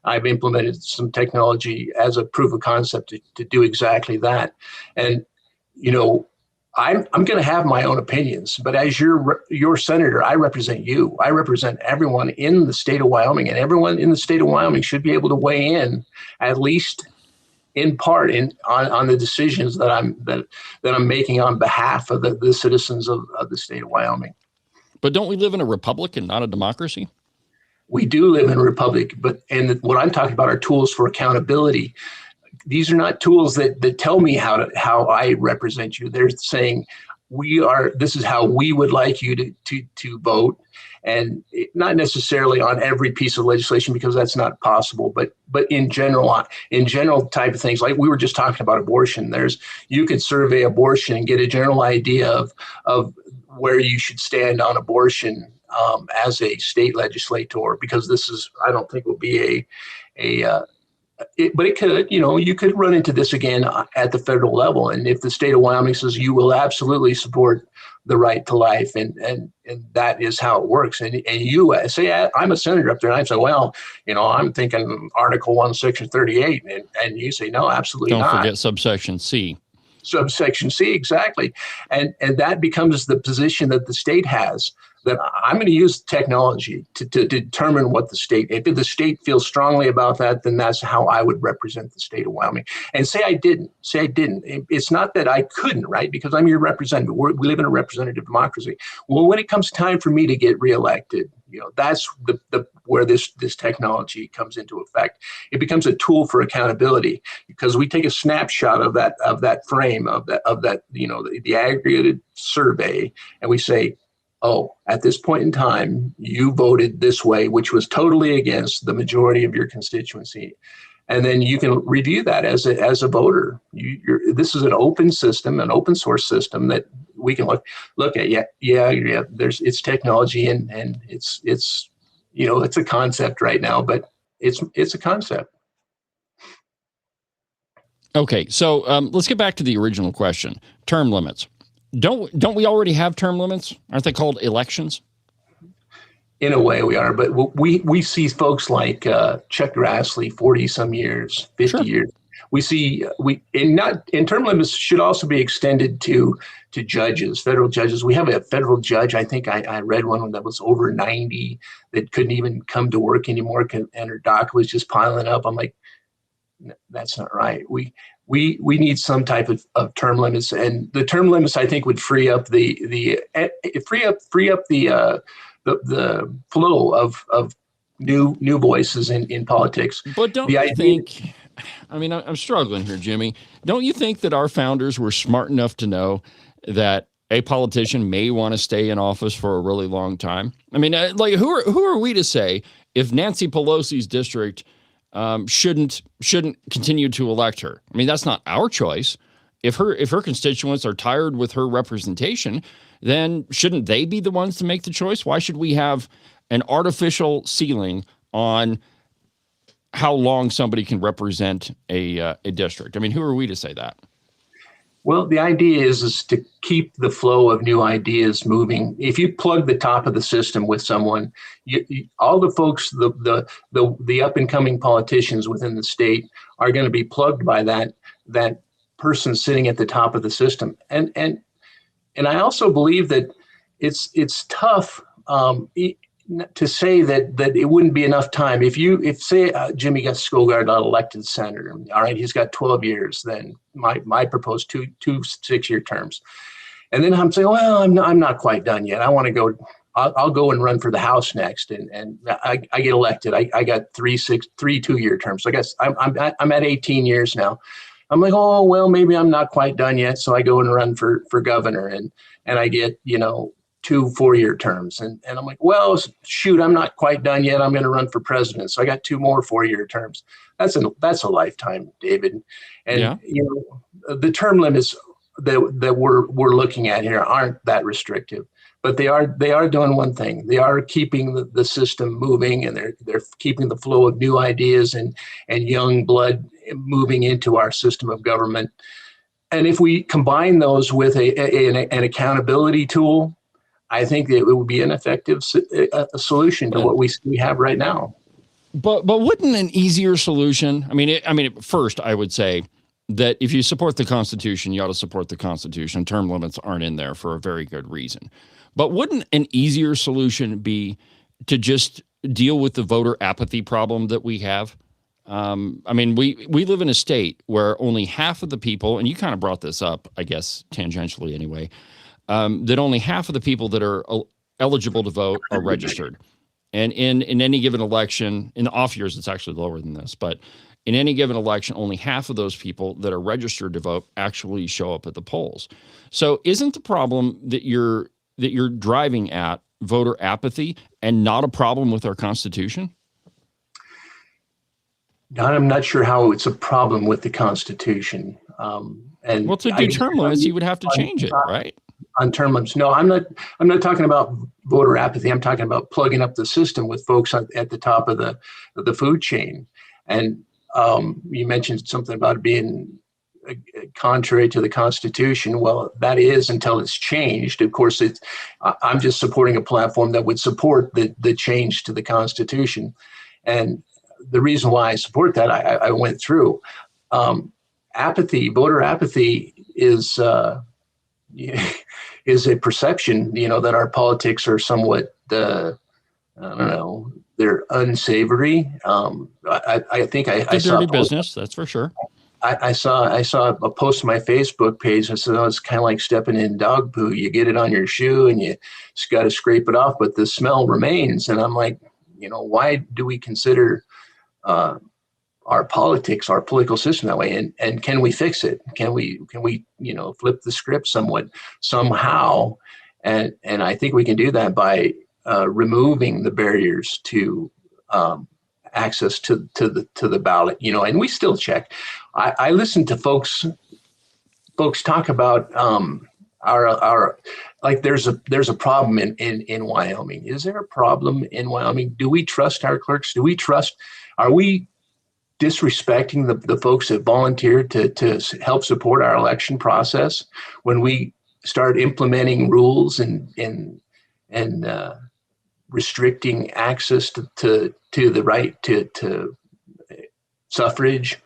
S5: I've implemented some technology as a proof of concept to do exactly that. And I'm going to have my own opinions, but as your senator, I represent you. I represent everyone in the state of Wyoming, and everyone in the state of Wyoming should be able to weigh in, at least in part, on the decisions that I'm making on behalf of the citizens of the state of Wyoming.
S3: But don't we live in a republic and not a democracy?
S5: We do live in a republic, what I'm talking about are tools for accountability. These are not tools that tell me how I represent you. They're saying this is how we would like you to vote, and not necessarily on every piece of legislation, because that's not possible, but in general type of things. Like we were just talking about abortion. You could survey abortion and get a general idea of where you should stand on abortion as a state legislator, because I don't think will be but it could, you could run into this again at the federal level. And if the state of Wyoming says you will absolutely support the right to life, and that is how it works. And you say, I'm a senator up there, and I say, well, I'm thinking Article 1, Section 38. And you say, no, absolutely not.
S3: Don't forget subsection C.
S5: Subsection C, exactly. And that becomes the position that the state has, that I'm going to use technology to determine what if the state feels strongly about that, then that's how I would represent the state of Wyoming. And say I didn't. It's not that I couldn't, right? Because I'm your representative. We live in a representative democracy. Well, when it comes time for me to get reelected, that's where this technology comes into effect. It becomes a tool for accountability, because we take a snapshot of that frame of that the aggregated survey, and we say, oh, at this point in time, you voted this way, which was totally against the majority of your constituency. And then you can review that as a voter. This is an open system, an open source system that we can look at. Yeah. It's technology, and it's a concept right now, but it's a concept.
S3: Okay, so let's get back to the original question: term limits. Don't we already have term limits? Aren't they called elections?
S5: In a way we are, but we see folks like Chuck Grassley, 40-some years, 50 years. We see term limits should also be extended to judges, federal judges. We have a federal judge. I think I read one that was over 90 that couldn't even come to work anymore, and her doc was just piling up. I'm like, that's not right. We need some type of term limits, and the term limits, I think, would free up the flow of new voices in politics.
S3: But don't you think? I mean, I'm struggling here, Jimmy. Don't you think that our founders were smart enough to know that a politician may want to stay in office for a really long time? I mean, who are we to say if Nancy Pelosi's district shouldn't continue to elect her? I mean, that's not our choice. If her constituents are tired with her representation, then shouldn't they be the ones to make the choice? Why should we have an artificial ceiling on how long somebody can represent a district? I mean, who are we to say that?
S5: Well, the idea is to keep the flow of new ideas moving. If you plug the top of the system with someone, all the folks, the up and coming politicians within the state are going to be plugged by that person sitting at the top of the system. And I also believe that it's tough to say that it wouldn't be enough time. If say Jimmy Skovgard got elected senator, all right, he's got 12 years, then my proposed two 6-year terms. And then I'm saying, well, I'm not quite done yet. I want to go, I'll go and run for the House next. And I get elected. I got three 2-year terms. So I guess I'm at 18 years now. I'm like, oh, well, maybe I'm not quite done yet. So I go and run for governor and I get, 2 4-year terms. And I'm like, well, shoot, I'm not quite done yet. I'm going to run for president. So I got 2 more 4-year terms. That's a lifetime, David. And, the term limits that we're looking at here aren't that restrictive, but they are doing one thing. They are keeping the system moving, and they're keeping the flow of new ideas and young blood moving into our system of government. And if we combine those with an accountability tool, I think that it would be an effective solution to what we have right now.
S3: But wouldn't an easier solution? I mean, first I would say that if you support the Constitution, you ought to support the Constitution. Term limits aren't in there for a very good reason. But wouldn't an easier solution be to just deal with the voter apathy problem that we have? We live in a state where only half of the people, and you kind of brought this up, I guess, tangentially anyway, that only half of the people that are eligible to vote are registered. And in any given election, in the off years, it's actually lower than this, but in any given election, only half of those people that are registered to vote actually show up at the polls. So isn't the problem that you're driving at voter apathy and not a problem with our Constitution?
S5: I'm not sure how it's a problem with the Constitution.
S3: To do term limits, you would have to change it, right?
S5: On term limits. No, I'm not talking about voter apathy. I'm talking about plugging up the system with folks at the top of the food chain. And you mentioned something about it being contrary to the Constitution. Well, that is until it's changed. Of course, I'm just supporting a platform that would support the change to the Constitution. And the reason why I support that, I went through. Voter apathy is a perception, that our politics are somewhat, they're unsavory. I think I saw
S3: dirty business, that's for sure.
S5: I saw a post on my Facebook page that said, it's kind of like stepping in dog poo. You get it on your shoe and you just got to scrape it off, but the smell remains. And I'm like, why do we consider our politics, our political system that way? And can we fix it? Can we flip the script somehow? And I think we can do that by removing the barriers to access to the ballot, and we still check. I listen to folks talk about our like there's a problem in Wyoming. Is there a problem in Wyoming? Do we trust our clerks? Are we disrespecting the folks that volunteered to help support our election process when we start implementing rules and restricting access to the right to suffrage?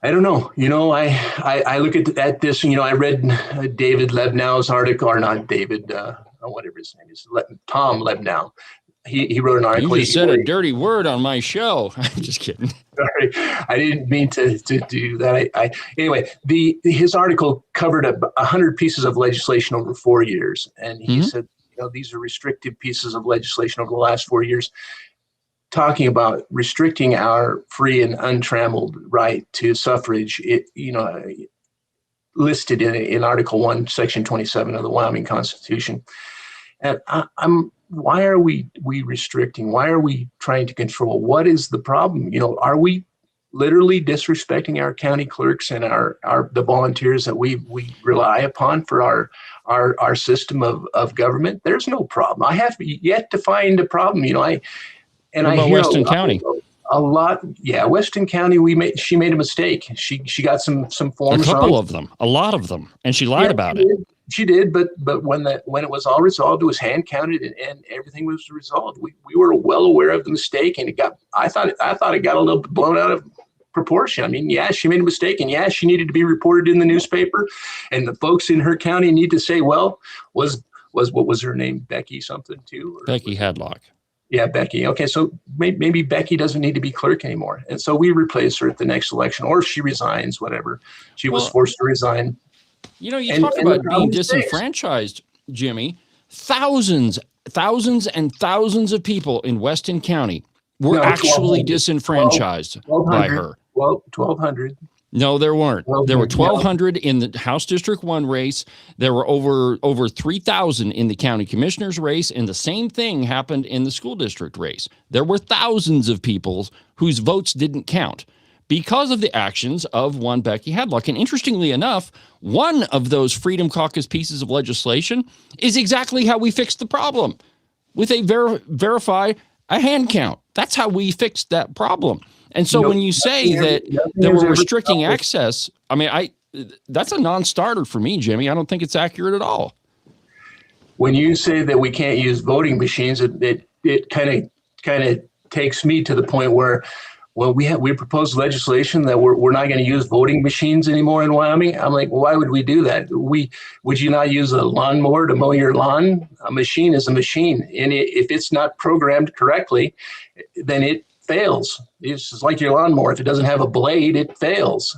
S5: I don't know. I look at this. I read David Lebnow's article, or not David, whatever his name is, Tom Lebnow. He wrote an article.
S3: You just said a dirty word on my show. I'm just kidding.
S5: Sorry, I didn't mean to do that. Anyway, his article covered 100 pieces of legislation over 4 years, and he said, these are restrictive pieces of legislation over the last 4 years, talking about restricting our free and untrammeled right to suffrage. Listed in Article 1, Section 27 of the Wyoming Constitution. And why are we restricting? Why are we trying to control? What is the problem? Are we literally disrespecting our county clerks and the volunteers that we rely upon for our system of government, there's no problem. I have yet to find a problem.
S3: What about Weston County?
S5: A lot. Yeah, Weston County, she made a mistake. She got some forms.
S3: A couple of them, a lot of them, and she lied about it.
S5: She did, but when it was all resolved, it was hand counted and everything was resolved. We were well aware of the mistake, and I thought it got a little bit blown out of proportion. I mean, yeah, she made a mistake, and yeah, she needed to be reported in the newspaper, and the folks in her county need to say, well, was what was her name, Becky something too?
S3: Becky Hadlock.
S5: Yeah, Becky. Okay, so maybe Becky doesn't need to be clerk anymore, and so we replace her at the next election, or if she resigns, whatever. She was forced to resign.
S3: You know, you talk about being disenfranchised, Jimmy. Thousands and thousands of people in Weston County were actually disenfranchised by her.
S5: 1,200.
S3: No, there weren't. There were 1,200 in the House District 1 race. There were over 3,000 in the county commissioner's race, and the same thing happened in the school district race. There were thousands of people whose votes didn't count because of the actions of one Becky Hadlock. And interestingly enough, one of those Freedom Caucus pieces of legislation is exactly how we fixed the problem, with a verify a hand count. That's how we fixed that problem. And so when you say that we're restricting access, I mean, that's a non-starter for me, Jimmy. I don't think it's accurate at all.
S5: When you say that we can't use voting machines, it kind of takes me to the point where, well, we proposed legislation that we're not going to use voting machines anymore in Wyoming. I'm like, well, why would we do that? Would you not use a lawnmower to mow your lawn? A machine is a machine, and if it's not programmed correctly, then it fails. It's just like your lawnmower. If it doesn't have a blade, it fails.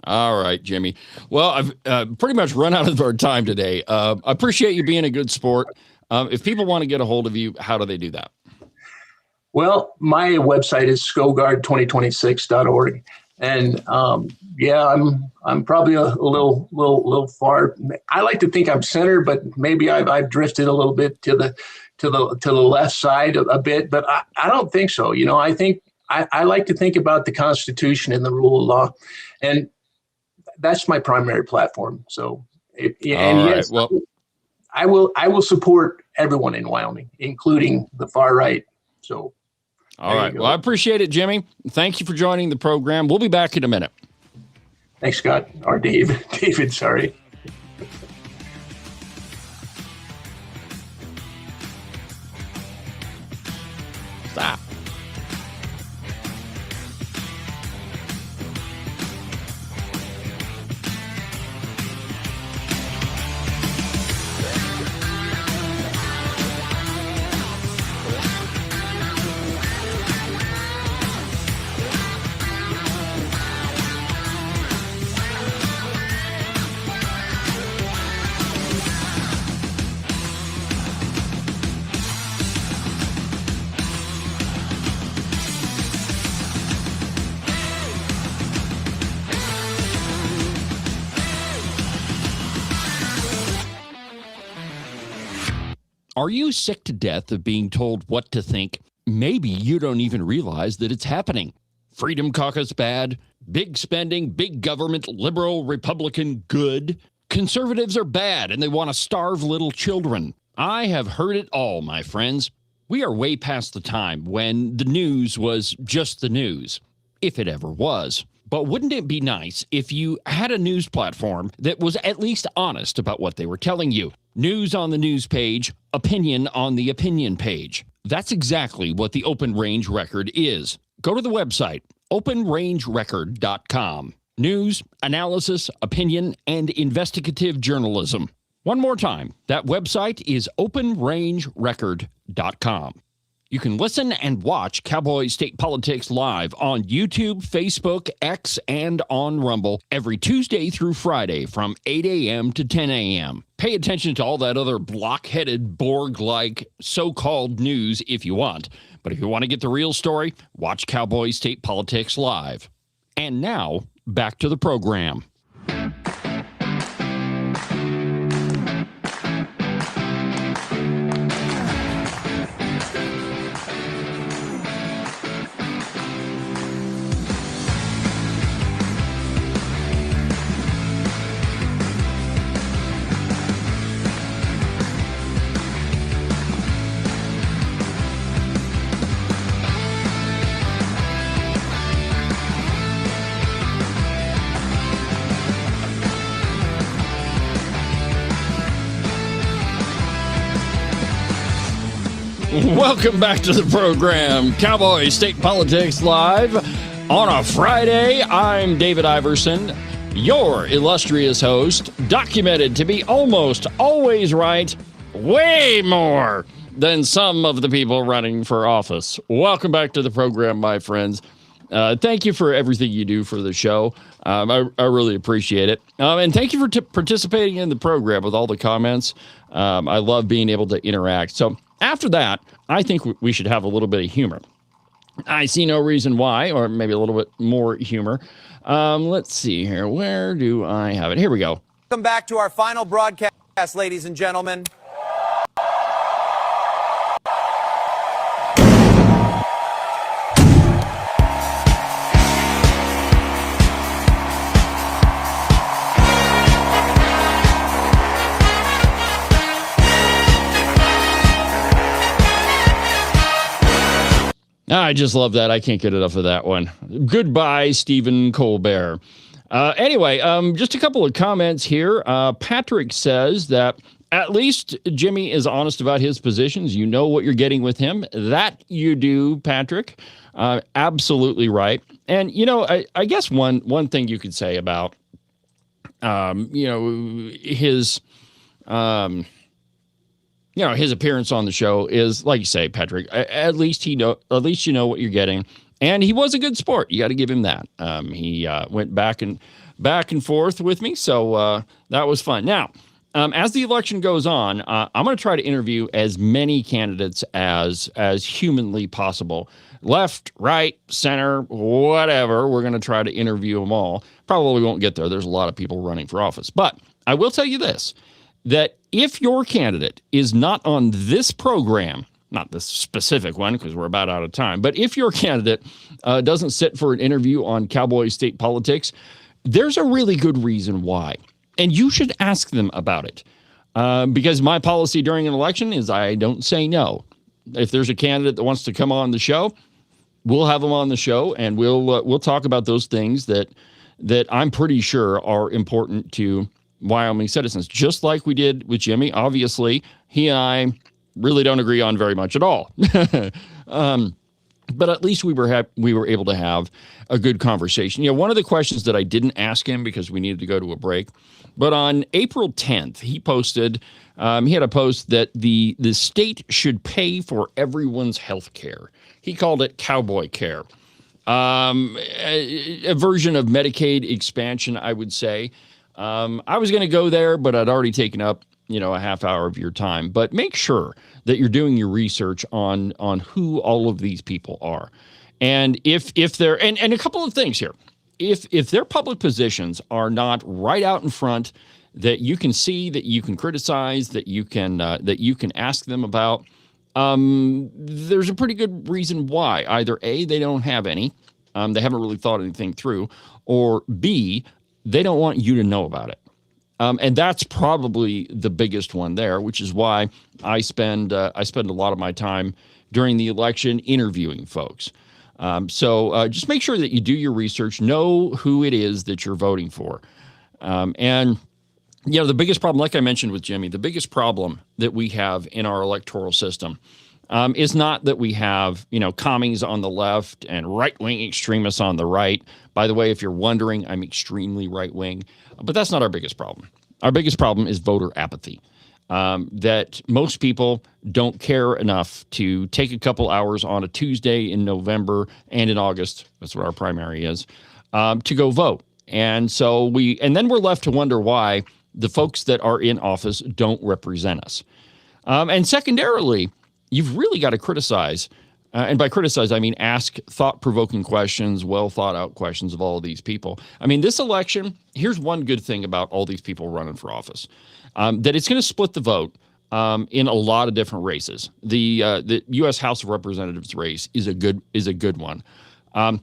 S3: All right, Jimmy. Well, I've pretty much run out of our time today. I appreciate you being a good sport. If people want to get a hold of you, how do they do that?
S5: Well, my website is Skovgard2026.org. And I'm probably a little far. I like to think I'm center, but maybe I've drifted a little bit to the left side a bit, but I don't think so. You know, I think I like to think about the Constitution and the rule of law, and that's my primary platform. So, yes, well, I will support everyone in Wyoming, including the far right. So,
S3: all right. Well, I appreciate it, Jimmy. Thank you for joining the program. We'll be back in a minute.
S5: Thanks, Scott. Or David, sorry.
S3: Stop. Are you sick to death of being told what to think? Maybe you don't even realize that it's happening. Freedom Caucus bad, big spending, big government, liberal, Republican good. Conservatives are bad and they want to starve little children. I have heard it all, my friends. We are way past the time when the news was just the news, if it ever was. But wouldn't it be nice if you had a news platform that was at least honest about what they were telling you? News on the news page, opinion on the opinion page. That's exactly what the Open Range Record is. Go to the website, openrangerecord.com. News, analysis, opinion, and investigative journalism. One more time, that website is openrangerecord.com. You can listen and watch Cowboy State Politics live on YouTube, Facebook, X, and on Rumble every Tuesday through Friday from 8 a.m. to 10 a.m. Pay attention to all that other block-headed, Borg-like so-called news if you want. But if you want to get the real story, watch Cowboy State Politics live. And now, back to the program. Welcome back to the program, Cowboy State Politics Live on a Friday. I'm David Iverson, your illustrious host, documented to be almost always right, way more than some of the people running for office. Welcome back to the program, my friends. Thank you for everything you do for the show. I really appreciate it. And thank you for participating in the program with all the comments. I love being able to interact. So after that, I think we should have a little bit of humor. I see no reason why, or maybe a little bit more humor. Let's see here. Where do I have it? Here we go.
S6: Welcome back to our final broadcast, ladies and gentlemen.
S3: I just love that. I can't get enough of that one. Goodbye, Stephen Colbert. Anyway, just a couple of comments here. Patrick says that at least Jimmy is honest about his positions. You know what you're getting with him. That you do, Patrick. Absolutely right. And, you know, I guess one thing you could say about, his... his appearance on the show is, like you say, Patrick, at least you know what you're getting. And he was a good sport. You got to give him that. He went back and forth with me. So that was fun. Now, as the election goes on, I'm going to try to interview as many candidates as humanly possible. Left, right, center, whatever. We're going to try to interview them all. Probably won't get there. There's a lot of people running for office. But I will tell you this, that if your candidate is not on this program, not this specific one because we're about out of time, but if your candidate doesn't sit for an interview on Cowboy State Politics, there's a really good reason why. And you should ask them about it. Because my policy during an election is I don't say no. If there's a candidate that wants to come on the show, we'll have them on the show and we'll talk about those things that I'm pretty sure are important to Wyoming citizens, just like we did with Jimmy. Obviously, he and I really don't agree on very much at all. But at least we were able to have a good conversation. One of the questions that I didn't ask him because we needed to go to a break, but on April 10th, he posted, he had a post that the state should pay for everyone's health care. He called it Cowboy Care. A version of Medicaid expansion, I would say. I was going to go there, but I'd already taken up, a half hour of your time. But make sure that you're doing your research on who all of these people are. And if they're, and a couple of things here, if their public positions are not right out in front, that you can see, that you can criticize, that you can ask them about, there's a pretty good reason why. Either A, they don't have any, they haven't really thought anything through, or B, they don't want you to know about it. And that's probably the biggest one there, which is why I spend a lot of my time during the election interviewing folks. So just make sure that you do your research, know who it is that you're voting for. And, the biggest problem, like I mentioned with Jimmy, the biggest problem that we have in our electoral system is not that we have, commies on the left and right-wing extremists on the right. By the way, if you're wondering, I'm extremely right-wing. But that's not our biggest problem. Our biggest problem is voter apathy. That most people don't care enough to take a couple hours on a Tuesday in November and in August, that's what our primary is, to go vote. And so then we're left to wonder why the folks that are in office don't represent us. And secondarily, you've really got to criticize, and by criticize, I mean ask thought-provoking questions, well-thought-out questions of all of these people. I mean, this election, here's one good thing about all these people running for office, that it's going to split the vote in a lot of different races. The U.S. House of Representatives race is a good one.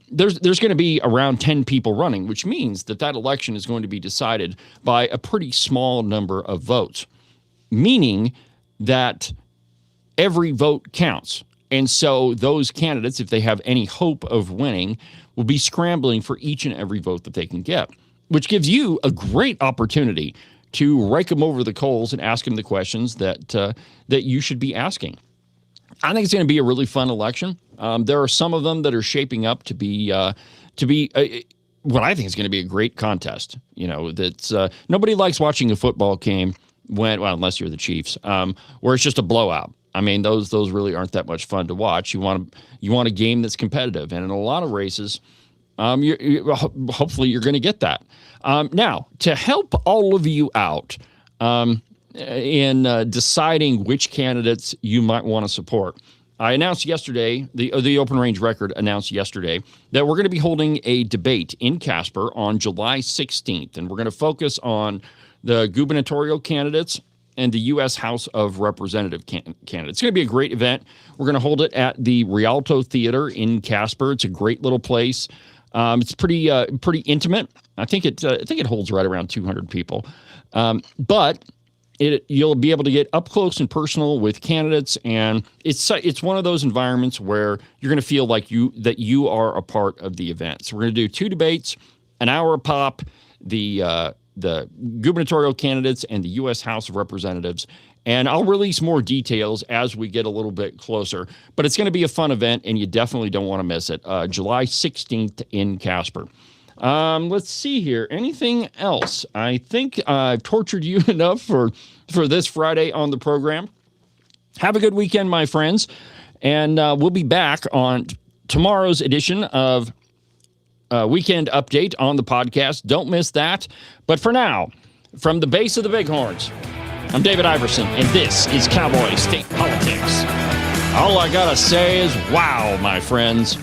S3: There's going to be around 10 people running, which means that election is going to be decided by a pretty small number of votes, meaning that every vote counts. And so those candidates, if they have any hope of winning, will be scrambling for each and every vote that they can get, which gives you a great opportunity to rake them over the coals and ask them the questions that you should be asking. I think it's going to be a really fun election. There are some of them that are shaping up to be what I think is going to be a great contest. You know, that's nobody likes watching a football game unless you're the Chiefs, where it's just a blowout. I mean, those really aren't that much fun to watch. You want a game that's competitive, and in a lot of races, hopefully you're going to get that. Now, to help all of you out in deciding which candidates you might want to support, I announced yesterday, the Open Range Record announced yesterday, that we're going to be holding a debate in Casper on July 16th, and we're going to focus on the gubernatorial candidates and the U.S. House of Representative candidates. It's going to be a great event. We're going to hold it at the Rialto Theater in Casper. It's a great little place. It's pretty intimate. I think it holds right around 200 people, but you'll be able to get up close and personal with candidates, and it's one of those environments where you're going to feel like you are a part of the event. So we're going to do 2 debates, an hour a pop, the gubernatorial candidates and the U.S. House of Representatives. And I'll release more details as we get a little bit closer. But it's going to be a fun event, and you definitely don't want to miss it. July 16th in Casper. Let's see here. Anything else? I think I've tortured you enough for this Friday on the program. Have a good weekend, my friends. And we'll be back on tomorrow's edition of Weekend Update on the podcast. Don't miss that. But for now, from the base of the Bighorns, I'm David Iverson, and this is Cowboy State Politics. All I gotta say is, wow, my friends.